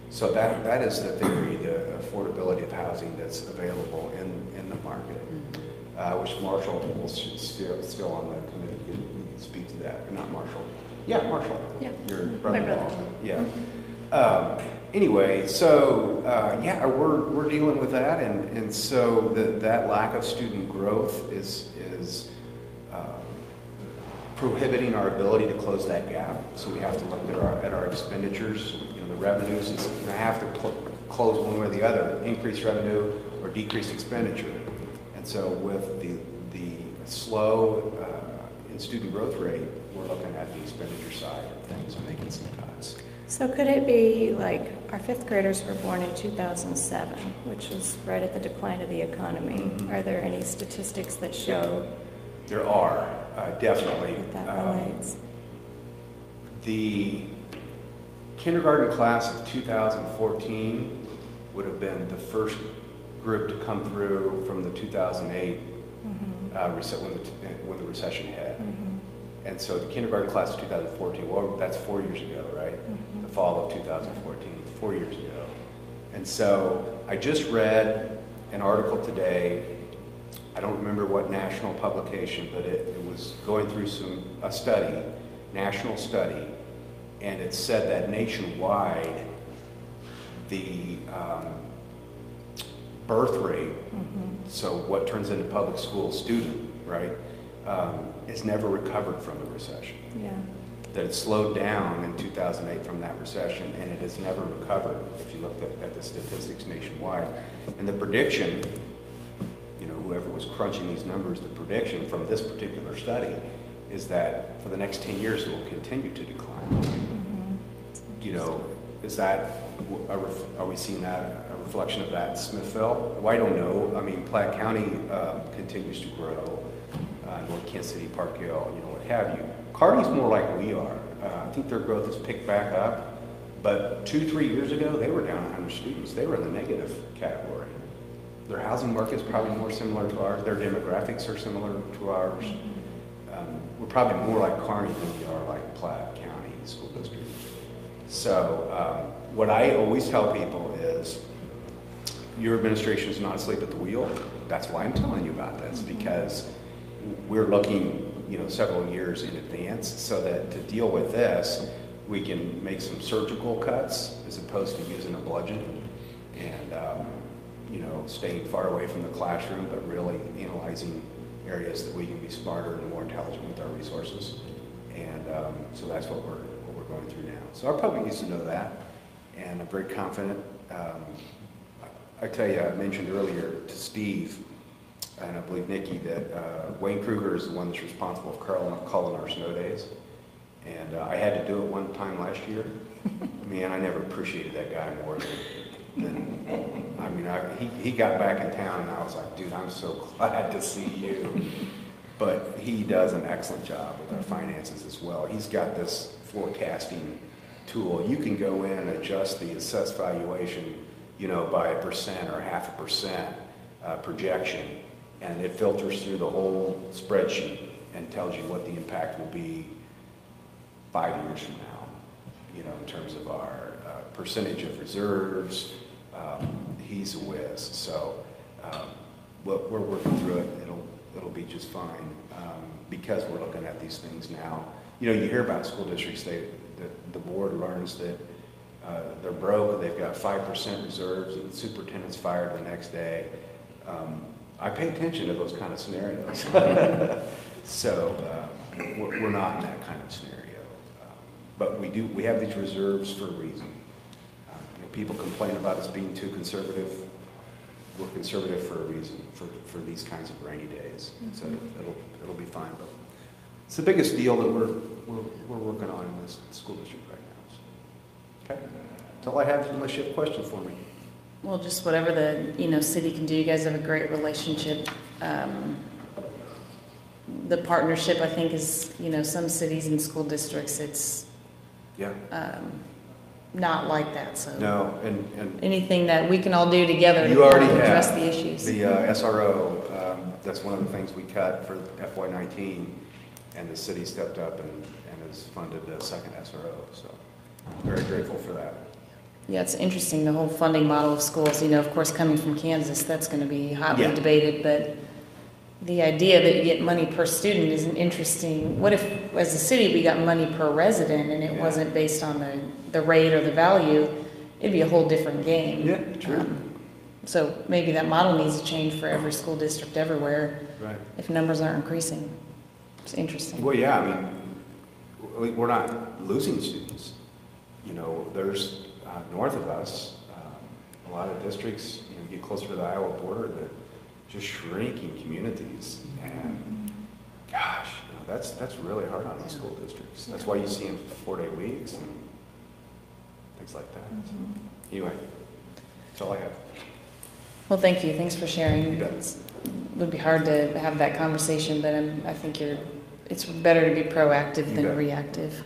So that is the theory, the affordability of housing that's available in the market. Which Marshall will still on the committee can speak to that. Not Marshall. Yeah, Marshall. Yeah. Your My brother-in-law. brother. Yeah. Anyway, so we're dealing with that, and so that lack of student growth is prohibiting our ability to close that gap. So we have to look at our expenditures, the revenues, and I have to close one way or the other, increase revenue or decrease expenditure. And so with the slow in student growth rate, we're looking at the expenditure side of things and making some cuts. So could it be like our fifth graders were born in 2007, which was right at the decline of the economy. Mm-hmm. Are there any statistics that show There are, definitely. that relates? The kindergarten class of 2014 would have been the first group to come through from the 2008 when the recession hit. And so the kindergarten class of 2014, well, that's 4 years ago, right? The fall of 2014, 4 years ago. And so I just read an article today. I don't remember what national publication, but it was going through a study, national study, and it said that nationwide, the birth rate, so what turns into public school student, right, has never recovered from the recession. Yeah. That it slowed down in 2008 from that recession, and it has never recovered if you look at the statistics nationwide. And the prediction, whoever was crunching these numbers, the prediction from this particular study is that for the next 10 years it will continue to decline. Is that, are we seeing that, a reflection of that in Smithville? Well, I don't know. I mean, Platte County continues to grow, North Kansas City, Park Hill, what have you. Kearney's more like we are. I think their growth has picked back up, but 2-3 years ago, they were down 100 students. They were in the negative category. Their housing market is probably more similar to ours. Their demographics are similar to ours. We're probably more like Kearney than we are like Platte County School District. So what I always tell people is, your administration is not asleep at the wheel. That's why I'm telling you about this, because we're looking, several years in advance, so that to deal with this, we can make some surgical cuts as opposed to using a bludgeon and, staying far away from the classroom, but really analyzing areas that we can be smarter and more intelligent with our resources. And so that's what we're going through now. So our public needs to know that, and I'm very confident. I tell you, I mentioned earlier to Steve, and I believe Nikki, that Wayne Kruger is the one that's responsible for calling our snow days. And I had to do it one time last year. Man, I never appreciated that guy more than he got back in town, and I was like, dude, I'm so glad to see you. but he does an excellent job with our finances as well. He's got this forecasting tool. You can go in and adjust the assessed valuation, by 1% or 0.5% projection, and it filters through the whole spreadsheet and tells you what the impact will be 5 years from now, in terms of our percentage of reserves. He's a whiz, so we're working through it. It'll be just fine, because we're looking at these things now. You hear about school districts, the board learns that they're broke, they've got 5% reserves, and the superintendent's fired the next day. I pay attention to those kind of scenarios. So we're not in that kind of scenario. But we have these reserves for a reason. People complain about us being too conservative. We're conservative for a reason, for these kinds of rainy days. So it'll be fine. But it's the biggest deal that we're working on in this school district right now. Okay, that's all I have, unless you have questions for me. Well, just whatever the city can do. You guys have a great relationship. The partnership, I think, is some cities and school districts, it's not like that. So no, and anything that we can all do together you to already address have the issues. The SRO. That's one of the things we cut for FY19, and the city stepped up and has funded the second SRO. So very grateful for that. Yeah, it's interesting, the whole funding model of schools. Of course, coming from Kansas, that's going to be hotly debated, but the idea that you get money per student is an interesting. What if, as a city, we got money per resident and it wasn't based on the rate or the value? It'd be a whole different game. Yeah, true. So maybe that model needs to change for every school district everywhere. Right. If numbers aren't increasing. It's interesting. Well, yeah, I mean, we're not losing students. There's north of us, a lot of districts, get closer to the Iowa border, that just shrinking communities, and gosh, that's really hard on these school districts. That's why you see them 4-day weeks and things like that. So, anyway, that's all I have. Well, thank you. Thanks for sharing. You bet. It would be hard to have that conversation, but I think it's better to be proactive than reactive.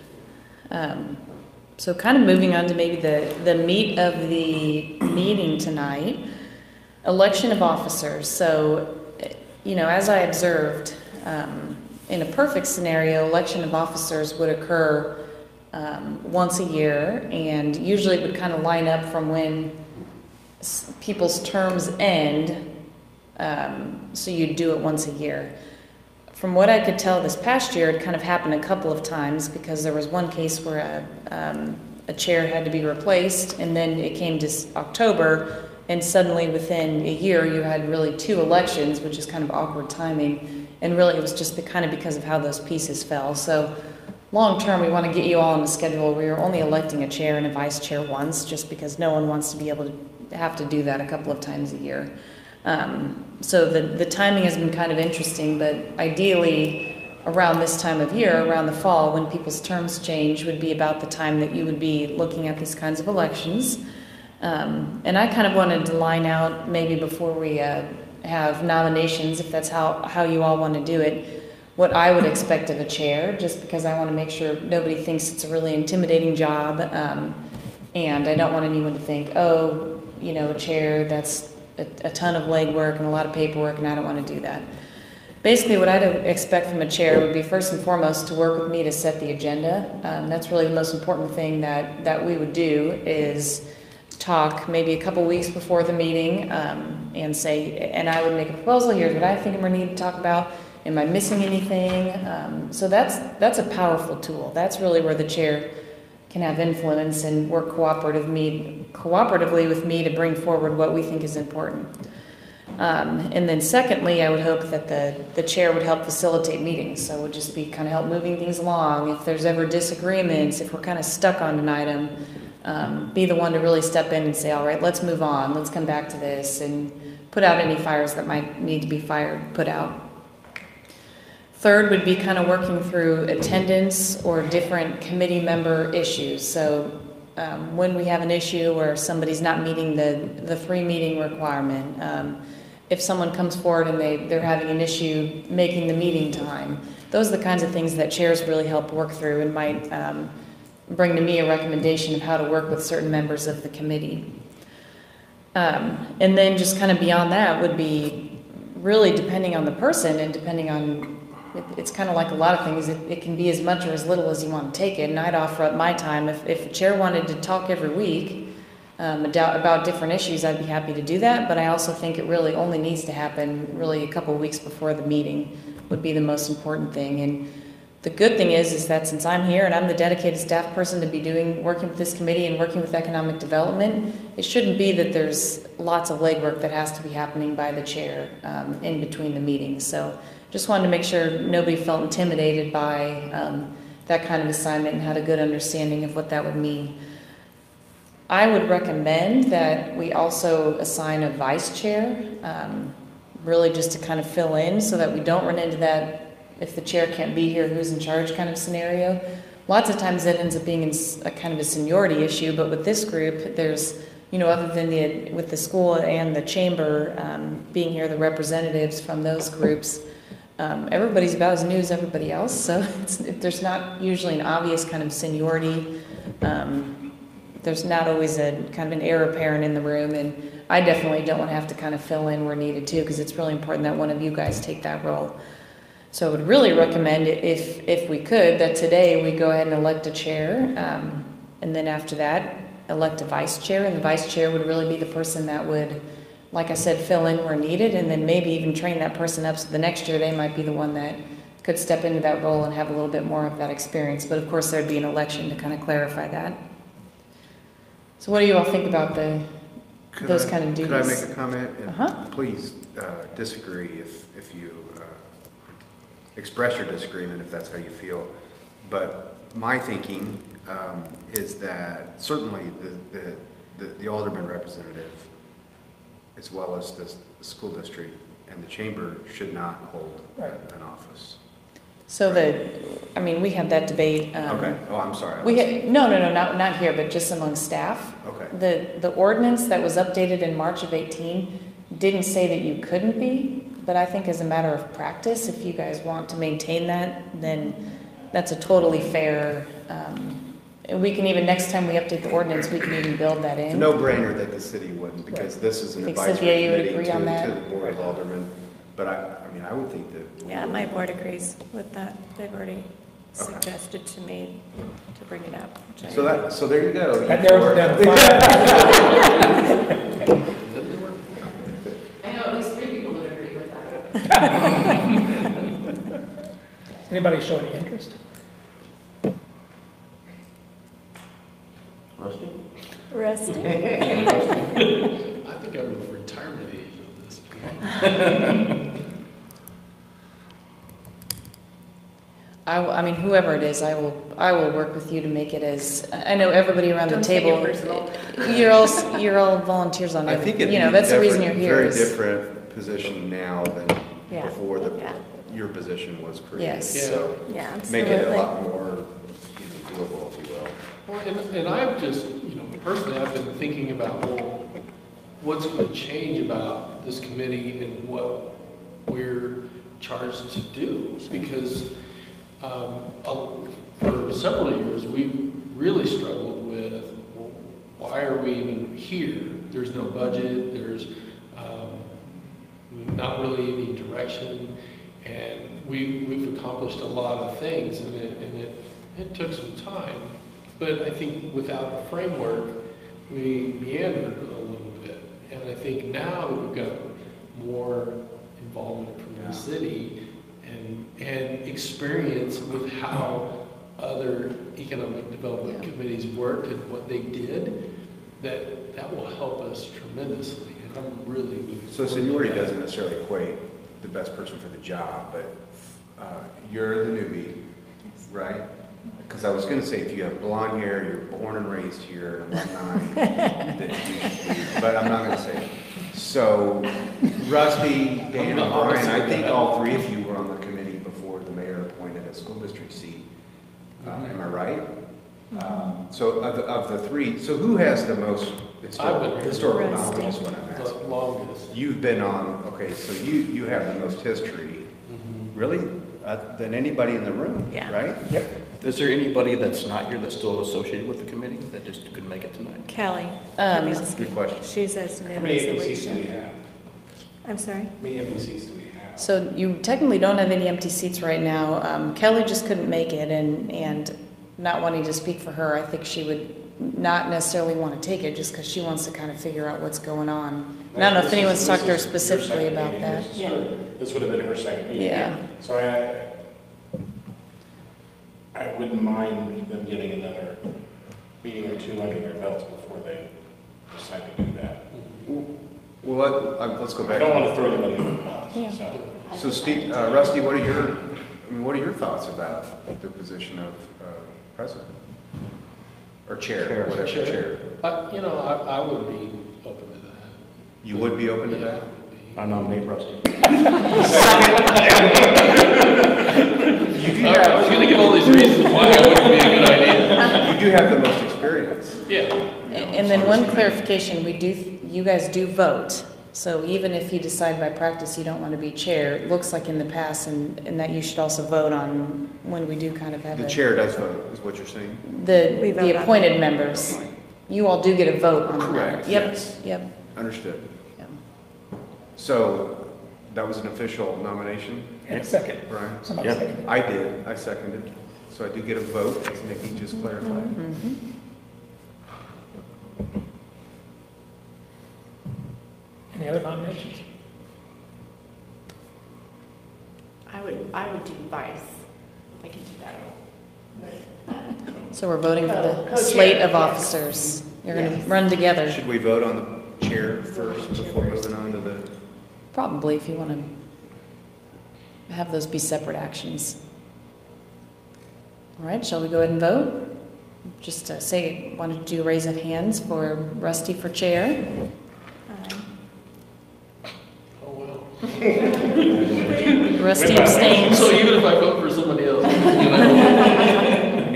So kind of moving on to maybe the meat of the meeting tonight, election of officers. So, as I observed, in a perfect scenario, election of officers would occur once a year, and usually it would kind of line up from when people's terms end, so you'd do it once a year. From what I could tell this past year, it kind of happened a couple of times, because there was one case where a chair had to be replaced, and then it came to October, and suddenly within a year you had really 2 elections, which is kind of awkward timing, and really it was just because of how those pieces fell. So long term, we want to get you all on the schedule where you're only electing a chair and a vice chair once, just because no one wants to be able to have to do that a couple of times a year. So the timing has been kind of interesting, but ideally around this time of year, around the fall, when people's terms change, would be about the time that you would be looking at these kinds of elections. And I kind of wanted to line out, maybe before we have nominations, if that's how you all want to do it, what I would expect of a chair, just because I want to make sure nobody thinks it's a really intimidating job. And I don't want anyone to think, a chair, that's a ton of legwork and a lot of paperwork, and I don't want to do that. Basically, what I'd expect from a chair would be, first and foremost, to work with me to set the agenda. That's really the most important thing that we would do, is talk maybe a couple weeks before the meeting, and say, and I would make a proposal. Here's what I think we need to talk about. Am I missing anything? So that's a powerful tool. That's really where the chair can have influence and work cooperatively with me to bring forward what we think is important. And then secondly, I would hope that the chair would help facilitate meetings. So it would just be kind of help moving things along. If there's ever disagreements, if we're kind of stuck on an item, be the one to really step in and say, all right, let's move on. Let's come back to this, and put out any fires that might need to be put out. Third would be kind of working through attendance or different committee member issues. So when we have an issue where somebody's not meeting the 3 meeting requirement, if someone comes forward and they're having an issue making the meeting time. Those are the kinds of things that chairs really help work through and might bring to me a recommendation of how to work with certain members of the committee. And then just kind of beyond that would be really depending on the person and depending on, it's kind of like a lot of things, it can be as much or as little as you want to take it. And I'd offer up my time. If the chair wanted to talk every week about different issues, I'd be happy to do that. But I also think it really only needs to happen really a couple of weeks before the meeting would be the most important thing. And the good thing is that since I'm here and I'm the dedicated staff person to be working with this committee and working with economic development, it shouldn't be that there's lots of legwork that has to be happening by the chair in between the meetings. So just wanted to make sure nobody felt intimidated by that kind of assignment and had a good understanding of what that would mean. I would recommend that we also assign a vice chair, really just to kind of fill in so that we don't run into that if the chair can't be here, who's in charge kind of scenario. Lots of times that ends up being a kind of a seniority issue, but with this group, there's, other than with the school and the chamber being here, the representatives from those groups, everybody's about as new as everybody else, so there's not usually an obvious kind of seniority. There's not always a kind of an heir apparent in the room, and I definitely don't want to have to kind of fill in where needed too, because it's really important that one of you guys take that role. So I would really recommend, if we could, that today we go ahead and elect a chair, and then after that, elect a vice chair, and the vice chair would really be the person that would, like I said, fill in where needed, and then maybe even train that person up so the next year they might be the one that could step into that role and have a little bit more of that experience. But of course, there'd be an election to kind of clarify that. So what do you all think about those kind of duties? Could I make a comment? And Please disagree if you express your disagreement if that's how you feel. But my thinking is that certainly the alderman representative, as well as the school district and the chamber, should not hold an office. So we had that debate. Okay. Oh, I'm sorry. No, not here, but just among staff. Okay. The ordinance that was updated in March of 18 didn't say that you couldn't be, but I think as a matter of practice, if you guys want to maintain that, then that's a totally fair. We can even, next time we update the ordinance, we can even build that in. It's a no-brainer that the city wouldn't, because this is an advisory Cynthia, you would committee agree on that? to the board of aldermen. But I would think that. Yeah, my board agrees with that. They've already suggested to me to bring it up. So there you go. That narrows it down to 5. I know at least 3 people would agree with that. Anybody show any interest? Rusty? I think I'm of retirement age of this. Whoever it is, I will work with you to make it as, I know everybody around the table, you're all volunteers on it. I think that's the reason you're here. Very different position now than before your position was created. Yes. So absolutely. make it a lot more doable, if you will. Well, and I've just, personally, I've been thinking about, what's going to change about this committee and what we're charged to do? Because for several years, we really struggled with, why are we even here? There's no budget, there's not really any direction, and we've accomplished a lot of things, and it took some time. But I think without a framework, we meandered a little bit. And I think now that we've got more involvement from the city and experience with how other economic development committees worked and what they did, that will help us tremendously. And I'm really looking So seniority doesn't necessarily equate the best person for the job, but you're the newbie, right? Because I was going to say, if you have blonde hair, you're born and raised here, but I'm not going to say it. So, Rusty, Dan, and Brian, I think all 3 of you were on the committee before the mayor appointed a school district seat. Am I right? So of the three, so who has the most I've been- historical Rusty. knowledge is what I'm The asking? longest. You've been on, okay, so you have the most history, really, than anybody in the room, Yeah. right? Is there anybody that's not here that's still associated with the committee that just couldn't make it tonight? Kelly. Good question. She's as new How many as APCs do we Alicia. have? I'm sorry? How many APCs do we have? So you technically don't have any empty seats right now. Kelly just couldn't make it, and not wanting to speak for her, I think she would not necessarily want to take it just because she wants to kind of figure out what's going on. And I don't know if anyone's talked to her specifically about that. This would have been her second meeting. Yeah. So I wouldn't mind them getting another meeting or two under their belts before they decide to do that. Well, let's go I back. don't want to throw them under the bus, Yeah. so. So Steve, Rusty, what are your thoughts about the position of president? Or chair, whatever, chair? I would be open to that. You would be open to that? I nominate Rusty. I was gonna give all these reasons why it wouldn't be a good idea. You do have the most experience. Yeah. And then one clarification, you guys do vote. So even if you decide by practice you don't want to be chair, it looks like in the past, and that you should also vote on when we do kind of have The chair does vote, is what you're saying? We vote the on appointed members. You all do get a vote on that. Correct, Yep, yes. yep. Understood. Yeah. So that was an official nomination, And a second. Brian? Somebody Yeah. seconded. I did, I seconded. So I do get a vote, as Nikki just clarified. Mhm. Any other nominations? I would do vice. I can do that. So we're voting for the Co-chair, slate of yes. officers. You're going to Yes. run together, Should we vote on the chair first before moving on to the? probably, if you want to have those be separate actions. All right, shall we go ahead and vote? Just to say, wanted to do a raise of hands for Rusty for chair. Oh, well. Rusty abstains. So even if I vote for somebody else, We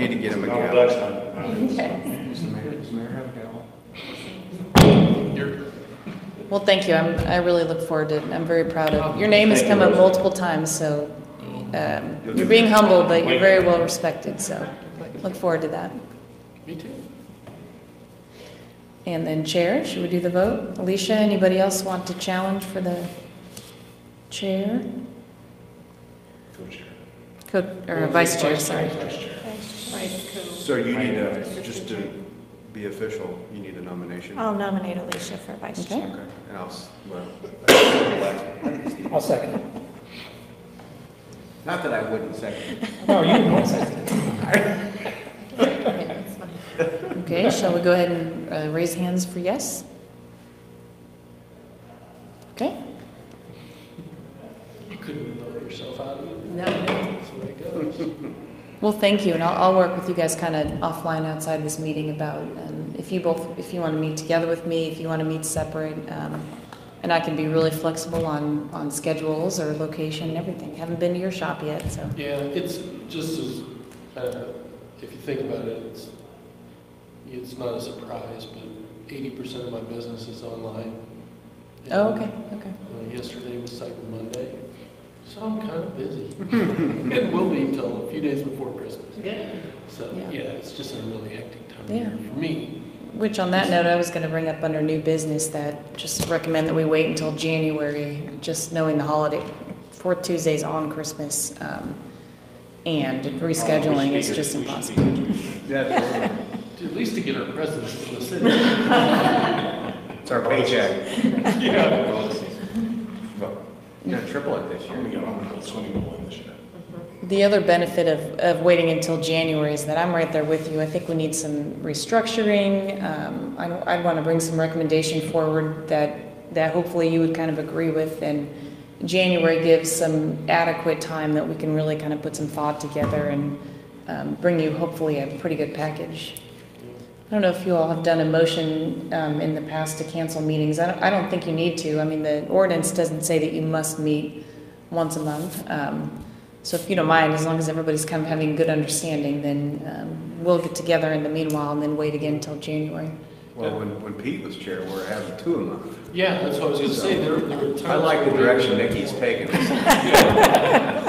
need to get him a No, gavel. that's not. Okay. Does the mayor have a gavel? you're, Well, thank you. I really look forward to it. I'm very proud of, your name has Thank you, come up Rusty. multiple times, so you're being humble, but you're very well respected, so look forward to that. me too. And then chair, should we do the vote? Alicia, anybody else want to challenge for the chair? Or vice chair, sorry. So you need just to be official, you need a nomination? I'll nominate Alicia for vice Okay. chair. Okay, and I'll second it. not that I wouldn't second. No, you can second it. Okay, shall we go ahead and raise hands for yes? Okay, You couldn't vote yourself out of it. No. That's the way it goes. well, thank you, and I'll work with you guys kind of offline outside this meeting about, if you want to meet together with me, if you want to meet separate, and I can be really flexible on schedules or location and everything. Haven't been to your shop yet, so. Yeah, it's just as, if you think about it, it's not a surprise, but 80% of my business is online. Oh, okay, okay. Yesterday was Cyber Monday, so I'm kind of busy. It will be until a few days before Christmas. Yeah. So, Yeah. yeah, it's just a really hectic time of Yeah. year for me. Which on that note, I was going to bring up under new business that just recommend that we wait until January, just knowing the holiday, fourth Tuesday's on Christmas, and rescheduling is just impossible. Yeah, At least to get our presence in the city. it's our paycheck. Yeah. Well, you're gonna triple it this I'm gonna year. go home and put swimming pool in this year. The other benefit of waiting until January is that I'm right there with you. I think we need some restructuring. I'd want to bring some recommendation forward that hopefully you would kind of agree with, and January gives some adequate time that we can really kind of put some thought together and bring you hopefully a pretty good package. I don't know if you all have done a motion in the past to cancel meetings. I don't think you need to. I mean, the ordinance doesn't say that you must meet once a month. So if you don't mind, as long as everybody's kind of having good understanding, then we'll get together in the meanwhile and then wait again until January. Well, when Pete was chair, we were having 2 a month. Yeah, that's what I was gonna say, there were times. I like the where- direction Nikki's taking us.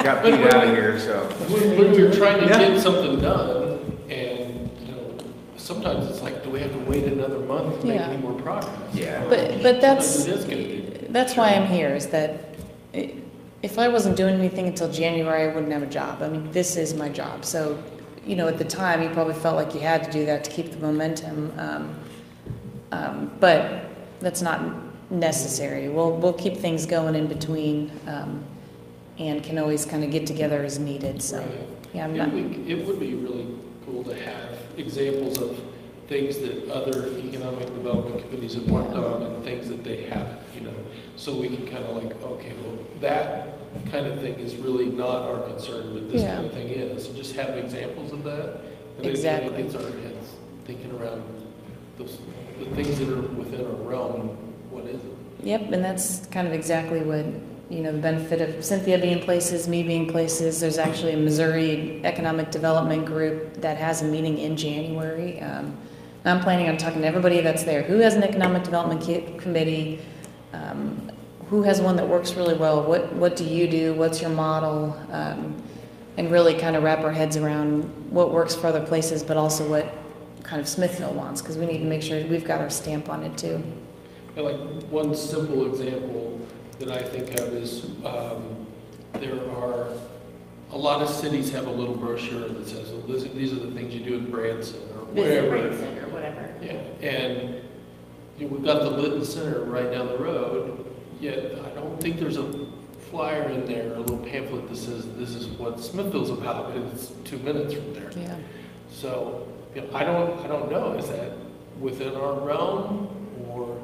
Got Pete out of here, so. When we're trying to Yeah. get something done, and, sometimes it's like, do we have to wait another month to make Yeah. any more progress? Yeah. But that's, Sometimes it is gonna be. that's why I'm here, is that if I wasn't doing anything until January, I wouldn't have a job. I mean, this is my job. So, at the time, you probably felt like you had to do that to keep the momentum. But that's not necessary. We'll keep things going in between, and can always kind of get together as needed, so, Right. yeah, I'm not, It would be really cool to have examples of things that other economic development committees have worked on and things that they haven't, so we can kind of like, okay, well, that kind of thing is really not our concern, but this Yeah. kind of thing is. So just have examples of that. And Exactly. it gets our heads thinking around the things that are within our realm, what is it? yep, and that's kind of exactly what, the benefit of Cynthia being places, me being places. There's actually a Missouri Economic Development Group that has a meeting in January. I'm planning on talking to everybody that's there. Who has an economic development committee? Who has one that works really well? What do you do? What's your model? And really kind of wrap our heads around what works for other places, but also what kind of Smithville wants, because we need to make sure we've got our stamp on it too. And like one simple example that I think of is there are a lot of cities have a little brochure that says, well, these are the things you do in Branson or Visit wherever. Branson or whatever. Yeah, and we've got the Litton Center right down the road, yet I don't think there's a flyer in there, a little pamphlet that says this is what Smithville's about, and it's 2 minutes from there. Yeah. So, I don't know, is that within our realm or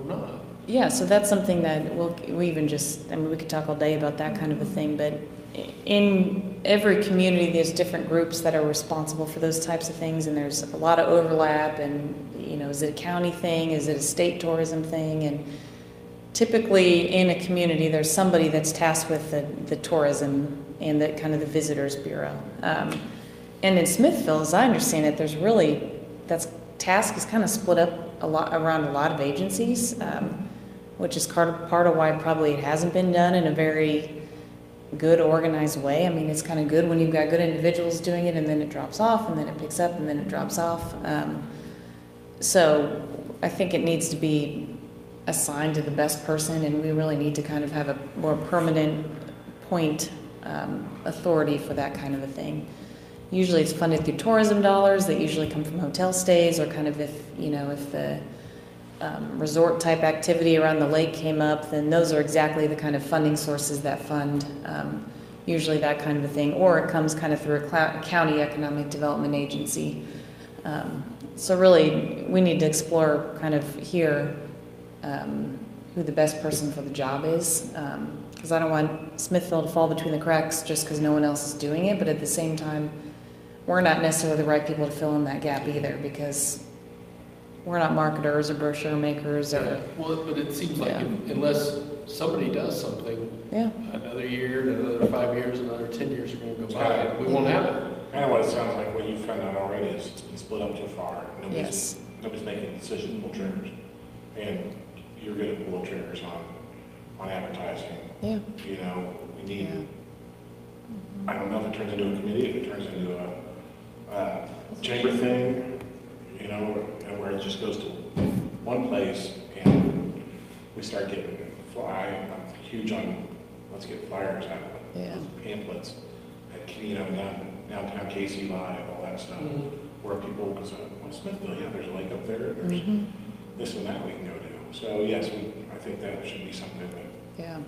not? Yeah, so that's something that we could talk all day about that kind of a thing, but in every community, there's different groups that are responsible for those types of things, and there's a lot of overlap, and, is it a county thing? Is it a state tourism thing? And typically in a community, there's somebody that's tasked with the tourism and the kind of the visitors bureau. And in Smithville, as I understand it, that task is kind of split up around a lot of agencies, which is part of why probably it hasn't been done in a very good organized way. I mean, it's kind of good when you've got good individuals doing it, and then it drops off, and then it picks up, and then it drops off. So I think it needs to be assigned to the best person, and we really need to kind of have a more permanent point authority for that kind of a thing. Usually it's funded through tourism dollars that usually come from hotel stays, or kind of if the resort type activity around the lake came up, then those are exactly the kind of funding sources that fund usually that kind of a thing, or it comes kind of through a county economic development agency. So really, we need to explore kind of here who the best person for the job is, because I don't want Smithville to fall between the cracks just because no one else is doing it, but at the same time, we're not necessarily the right people to fill in that gap either, because we're not marketers or brochure makers or... Yeah. Well, but it seems like unless somebody does something, another year, another 5 years, another 10 years are going to go by, we won't have it. Kind of what it sounds like, what you've found out already is it's been split up too far. Yes. Nobody's making decisions, pull triggers. And you're going to pull triggers on advertising. Yeah. We need, I don't know if it turns into a committee, if it turns into a chamber thing, and where it just goes to one place and we start getting I'm huge on, let's get flyers out, pamphlets, downtown Casey Live, all that stuff, where people go, well, Smithville, there's a lake up there, there's this and that we can go do. So yes, I think that should be something that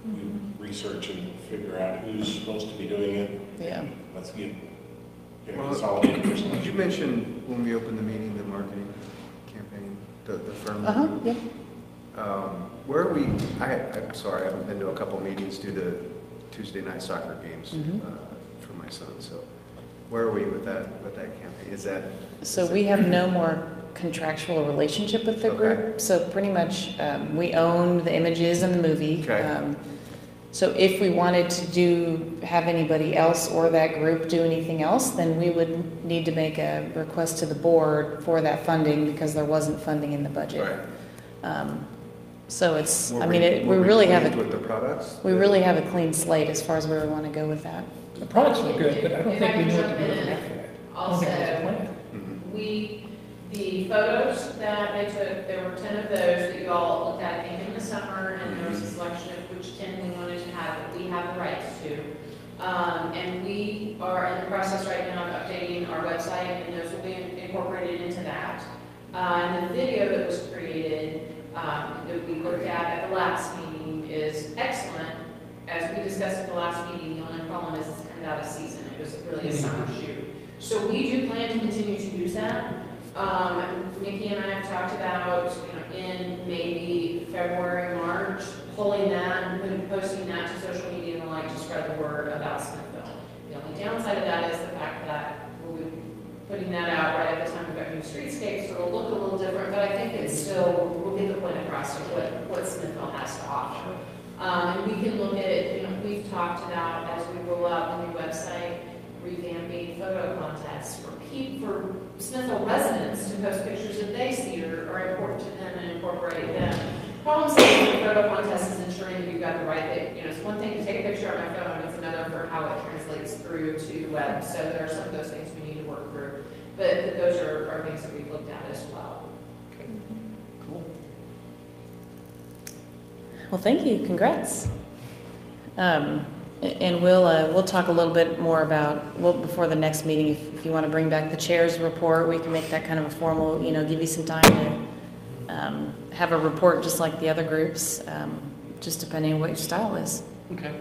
we research and figure out who's supposed to be doing it. Yeah. Let's get consolidated for Did you mention when we opened the meeting, the marketing campaign, the firm? Yep. Where are we? I'm sorry, I haven't been to a couple meetings due to Tuesday night soccer games for my son. So where are we with that campaign? Is that? So we have no more contractual relationship with the group. So pretty much we own the images and the movie. Okay. So if we wanted to have anybody else or that group do anything else, then we would need to make a request to the board for that funding because there wasn't funding in the budget. So it's, I mean, we really have with the products. we really have a clean slate as far as where we want to go with that. The products look good, but I don't If think I we can know what jump to do with in, them after that. Also, Mhm. the photos that I took, there were 10 of those that you all looked at, I think, in the summer, and there was a selection of which 10 we wanted to have, that we have the rights to. And we are in the process right now of updating our website, and those will be incorporated into that. And the video that was created, that we looked at the last meeting is excellent. As we discussed at the last meeting, the only problem is it's kind of out of season. It was really a summer shoot. So we do plan to continue to use that. Nikki and I have talked about, in maybe February, March, pulling that and posting that to social media and the like to spread the word about Smithville. The only downside of that is the fact that we'll be putting that out right at the time we've got new streetscapes, so it'll look a little different, but I think it's still, we'll get the point across of what Smithville has to offer. And we can look at, we've talked about, as we roll out the new website, revamping photo contests for Smithville residents to post pictures that they see are important to them and incorporate them. Problem solving with photo contests is ensuring that you've got the right thing. It's one thing to take a picture on my phone, it's another for how it translates through to the web. So there are some of those things we need to work through. But those are things that we've looked at as well. Okay. Cool. Well, thank you. Congrats. And we'll talk a little bit more about, before the next meeting, if you want to bring back the chair's report, we can make that kind of a formal, give you some time to have a report just like the other groups, just depending on what your style is. Okay.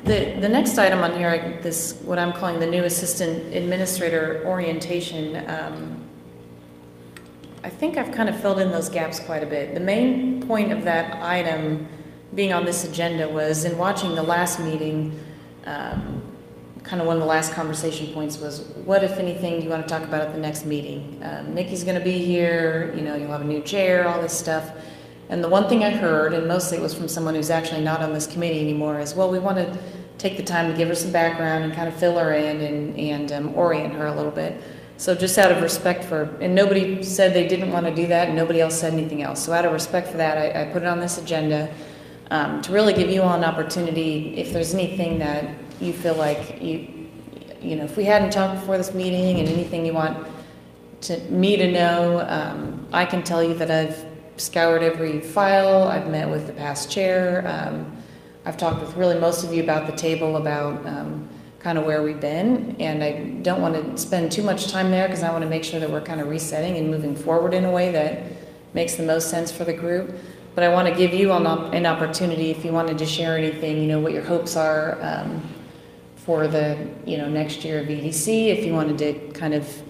The next item on here, what I'm calling the new assistant administrator orientation, I think I've kind of filled in those gaps quite a bit. The main point of that item being on this agenda was, in watching the last meeting, kind of one of the last conversation points was, what, if anything, do you want to talk about at the next meeting? Nikki's going to be here, you'll have a new chair, all this stuff. And the one thing I heard, and mostly it was from someone who's actually not on this committee anymore, is, well, we want to take the time to give her some background and kind of fill her in and orient her a little bit. So just out of respect and nobody said they didn't want to do that, and nobody else said anything else. So out of respect for that, I put it on this agenda to really give you all an opportunity, if there's anything that you feel like if we hadn't talked before this meeting and anything you want me to know, I can tell you that I've scoured every file, I've met with the past chair, I've talked with really most of you about the table, about kind of where we've been, and I don't want to spend too much time there because I want to make sure that we're kind of resetting and moving forward in a way that makes the most sense for the group. But I want to give you an opportunity, if you wanted to share anything, what your hopes are for the next year of EDC, if you wanted to kind of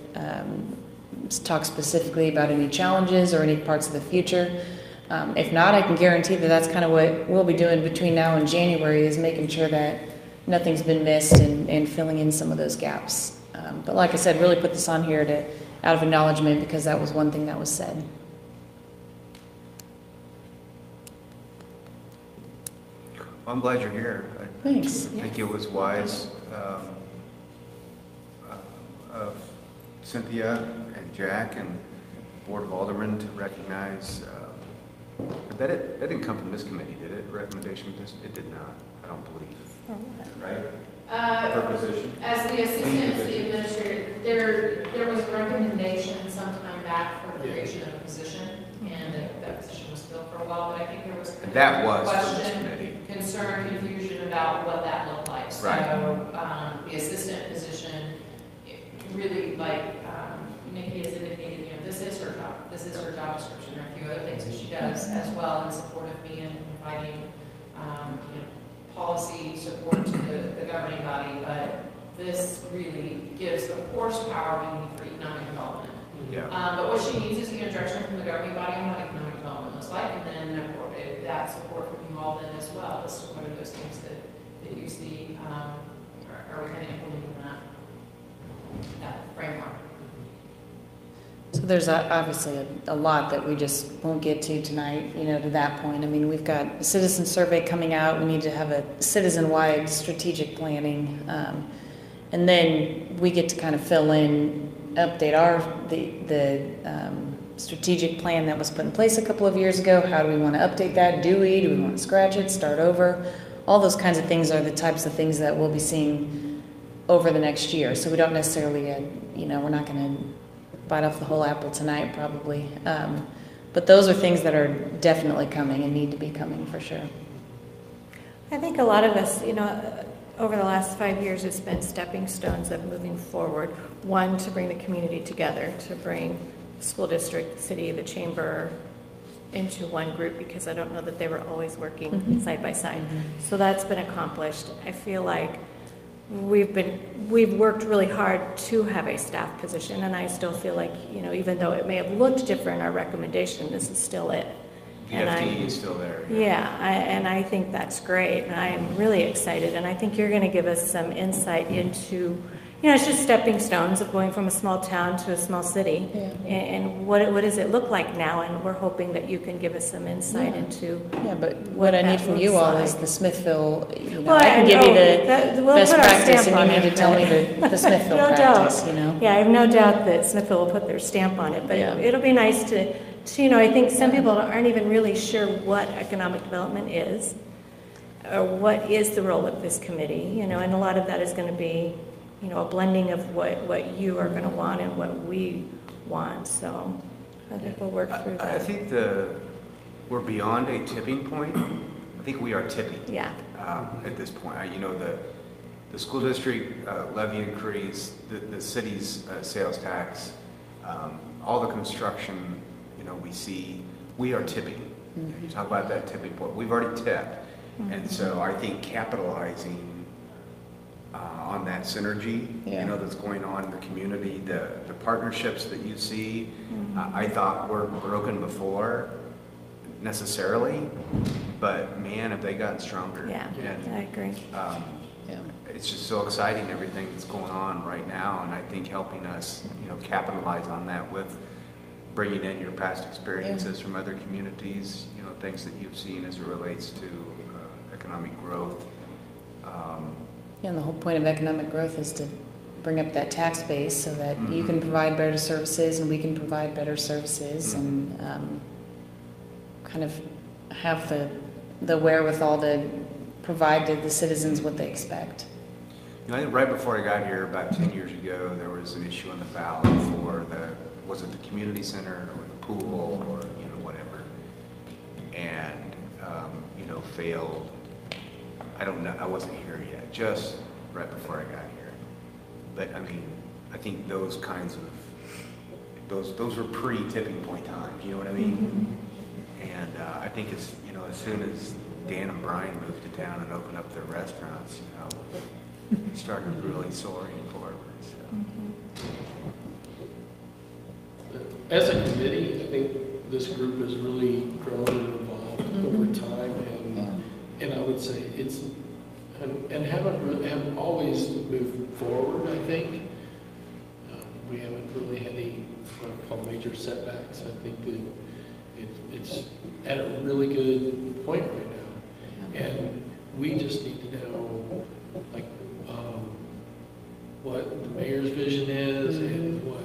talk specifically about any challenges or any parts of the future. If not, I can guarantee that that's kind of what we'll be doing between now and January, is making sure that nothing's been missed and filling in some of those gaps. But like I said, really put this on here out of acknowledgement, because that was one thing that was said. Well, I'm glad you're here. Thanks. I think it was wise of Cynthia and Jack and Board of Aldermen to recognize that it didn't come from this committee, did it? Recommendation from this? It did not, I don't believe. Right? Per position? As the assistant to the administrator, there was a recommendation sometime back for the creation of a position, and that position was filled for a while, but I think there was kind of That was for this question, committee. concern, confusion about what that looked like. So the assistant position, really, Nikki has indicated, this is her job. This is her job description. There are a few other things that she does as well in support of me and providing policy support to the governing body, but this really gives the horsepower we need for economic development. Yeah. But what she needs is direction from the governing body on what economic development looks like, and then that support from you all then as well as to what are those things that you see, are we kind of implementing that framework? So there's obviously a lot that we just won't get to tonight, to that point. I mean, we've got a citizen survey coming out. We need to have a citizen-wide strategic planning. And then we get to kind of fill in, update the strategic plan that was put in place a couple of years ago. How do we want to update that? Do we want to scratch it, start over? All those kinds of things are the types of things that we'll be seeing over the next year. So we don't necessarily, we're not going to bite off the whole apple tonight probably. But those are things that are definitely coming and need to be coming for sure. I think a lot of us, over the last 5 years, it's been stepping stones of moving forward. One, to bring the community together, to bring the school district, the city, the chamber into one group, because I don't know that they were always working side by side. So that's been accomplished. I feel like we've worked really hard to have a staff position, and I still feel like, even though it may have looked different, our recommendation, this is still it. The FTE is still there. Yeah, and I think that's great, and I'm really excited, and I think you're going to give us some insight into, it's just stepping stones of going from a small town to a small city, and what does it look like now, and we're hoping that you can give us some insight into. Yeah, but what I need from you all is the Smithville, well, I can give you we'll best put our practice, stamp and you on need it, to tell me the Smithville no practice, doubt. Yeah, I have no doubt that Smithville will put their stamp on it, but it'll be nice to I think some people aren't even really sure what economic development is, or what is the role of this committee, and a lot of that is going to be, a blending of what you are going to want and what we want. So I think we'll work through that. I think we're beyond a tipping point. I think we are tipping. Yeah. At this point, the school district levy increase, the city's sales tax, all the construction, we see, we are tipping. You talk about that tipping point. We've already tipped. And so I think capitalizing on that synergy, that's going on in the community, the partnerships that you see, I thought were broken before necessarily, but man, have they gotten stronger. Yeah, I agree. It's just so exciting, everything that's going on right now, and I think helping us, capitalize on that with bringing in your past experiences from other communities, things that you've seen as it relates to economic growth. And the whole point of economic growth is to bring up that tax base so that you can provide better services and we can provide better services and kind of have the wherewithal to provide to the citizens what they expect. I think right before I got here, about 10 years ago, there was an issue on the ballot for was it the community center or the pool or, whatever, and, failed. I don't know, I wasn't here yet, just right before I got here. But I think those kinds of, those were pre-tipping point times, you know what I mean? And I think as soon as Dan and Brian moved to town and opened up their restaurants, started really soaring forward. So. As a committee, I think this group has really grown and evolved over time, and I would say it's and haven't always moved forward. I think we haven't really had any what I call major setbacks. I think that it's at a really good point right now, and we just need to know what the mayor's vision is and what.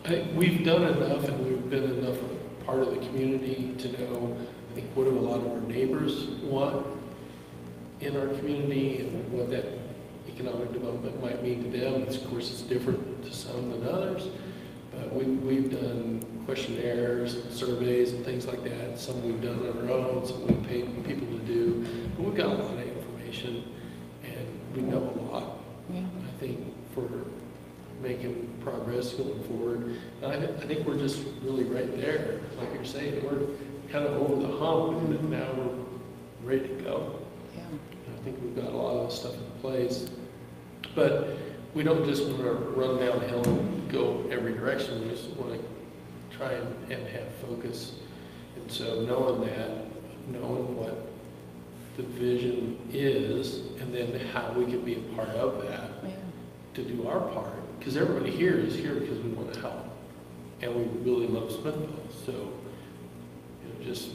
I think we've done enough and we've been enough part of the community to know, I think, what do a lot of our neighbors want in our community and what that economic development might mean to them. Of course, it's different to some than others, but we've done questionnaires and surveys and things like that. Some we've done on our own, some we've paid people to do, but we've got a lot of information and we know a lot. I think for making progress going forward. And I think we're just really right there. Like you're saying, we're kind of over the hump and now we're ready to go. Yeah. I think we've got a lot of stuff in place. But we don't just want to run downhill and go every direction. We just want to try and have focus. And so knowing what the vision is and then how we can be a part of that to do our part because everybody here is here because we want to help. And we really love Smithville, so, just,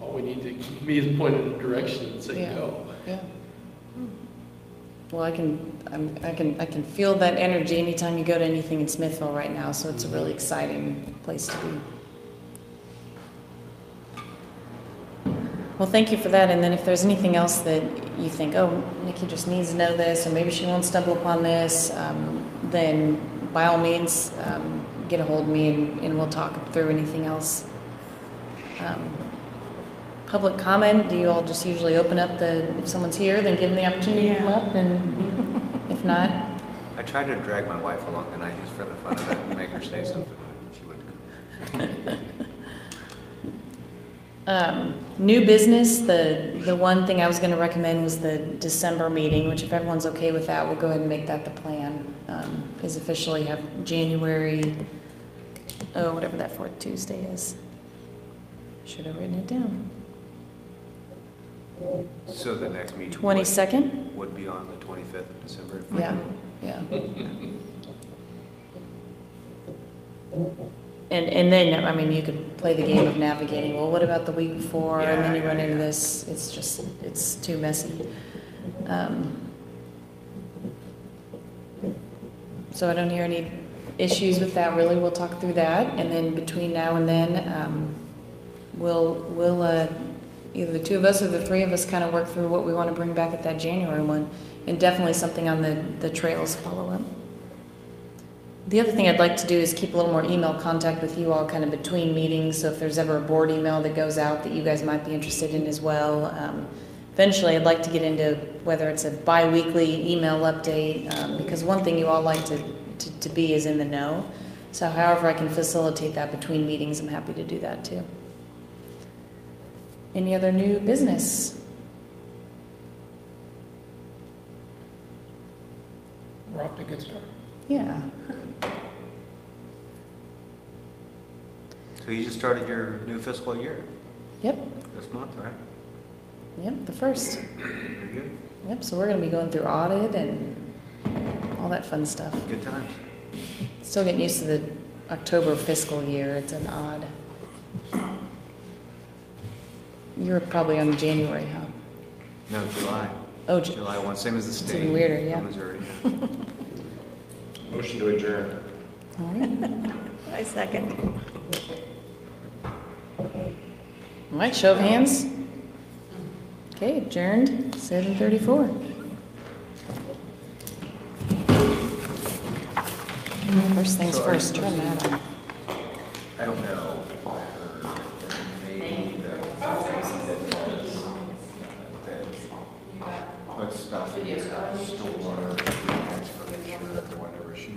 all we need to be is pointed in a direction and say Yeah. go. Yeah. Well, I can feel that energy anytime you go to anything in Smithville right now, so it's a really exciting place to be. Well, thank you for that, and then if there's anything else that you think, oh, Nikki just needs to know this, or maybe she won't stumble upon this, then by all means, get a hold of me and we'll talk through anything else. Public comment, do you all just usually open up if someone's here, then give them the opportunity to come up, and if not? I tried to drag my wife along tonight just for the fun of it and make her say something. She wouldn't. New business, the one thing I was going to recommend was the December meeting, which if everyone's okay with that, we'll go ahead and make that the plan, is officially have January, whatever that fourth Tuesday is. Should have written it down. So the next meeting. 22nd? Would be on the 25th of December. Yeah. And then, I mean, you could play the game of navigating, well, what about the week before, and then you run into this, it's too messy. So I don't hear any issues with that, really, we'll talk through that, and then between now and then, we'll either the two of us or the three of us kind of work through what we want to bring back at that January one, and definitely something on the trails follow-up. The other thing I'd like to do is keep a little more email contact with you all kind of between meetings, so if there's ever a board email that goes out that you guys might be interested in as well. Eventually, I'd like to get into whether it's a bi-weekly email update, because one thing you all like to be is in the know. So however I can facilitate that between meetings, I'm happy to do that too. Any other new business? We're off to a good start. Yeah. So you just started your new fiscal year Yep. this month, right? Yep, the first. Very good. Yep, so we're going to be going through audit and all that fun stuff. Good times. Still getting used to the October fiscal year. It's an odd. You were probably on January, huh? No, July. Oh, July 1, same as the It's state. even weirder, yeah. Missouri. Motion to adjourn. All right. I second. All right, show of hands. Okay, adjourned, 7:34. First things first, turn that on. I don't know. I heard that maybe that put stuff in the store, or whatever she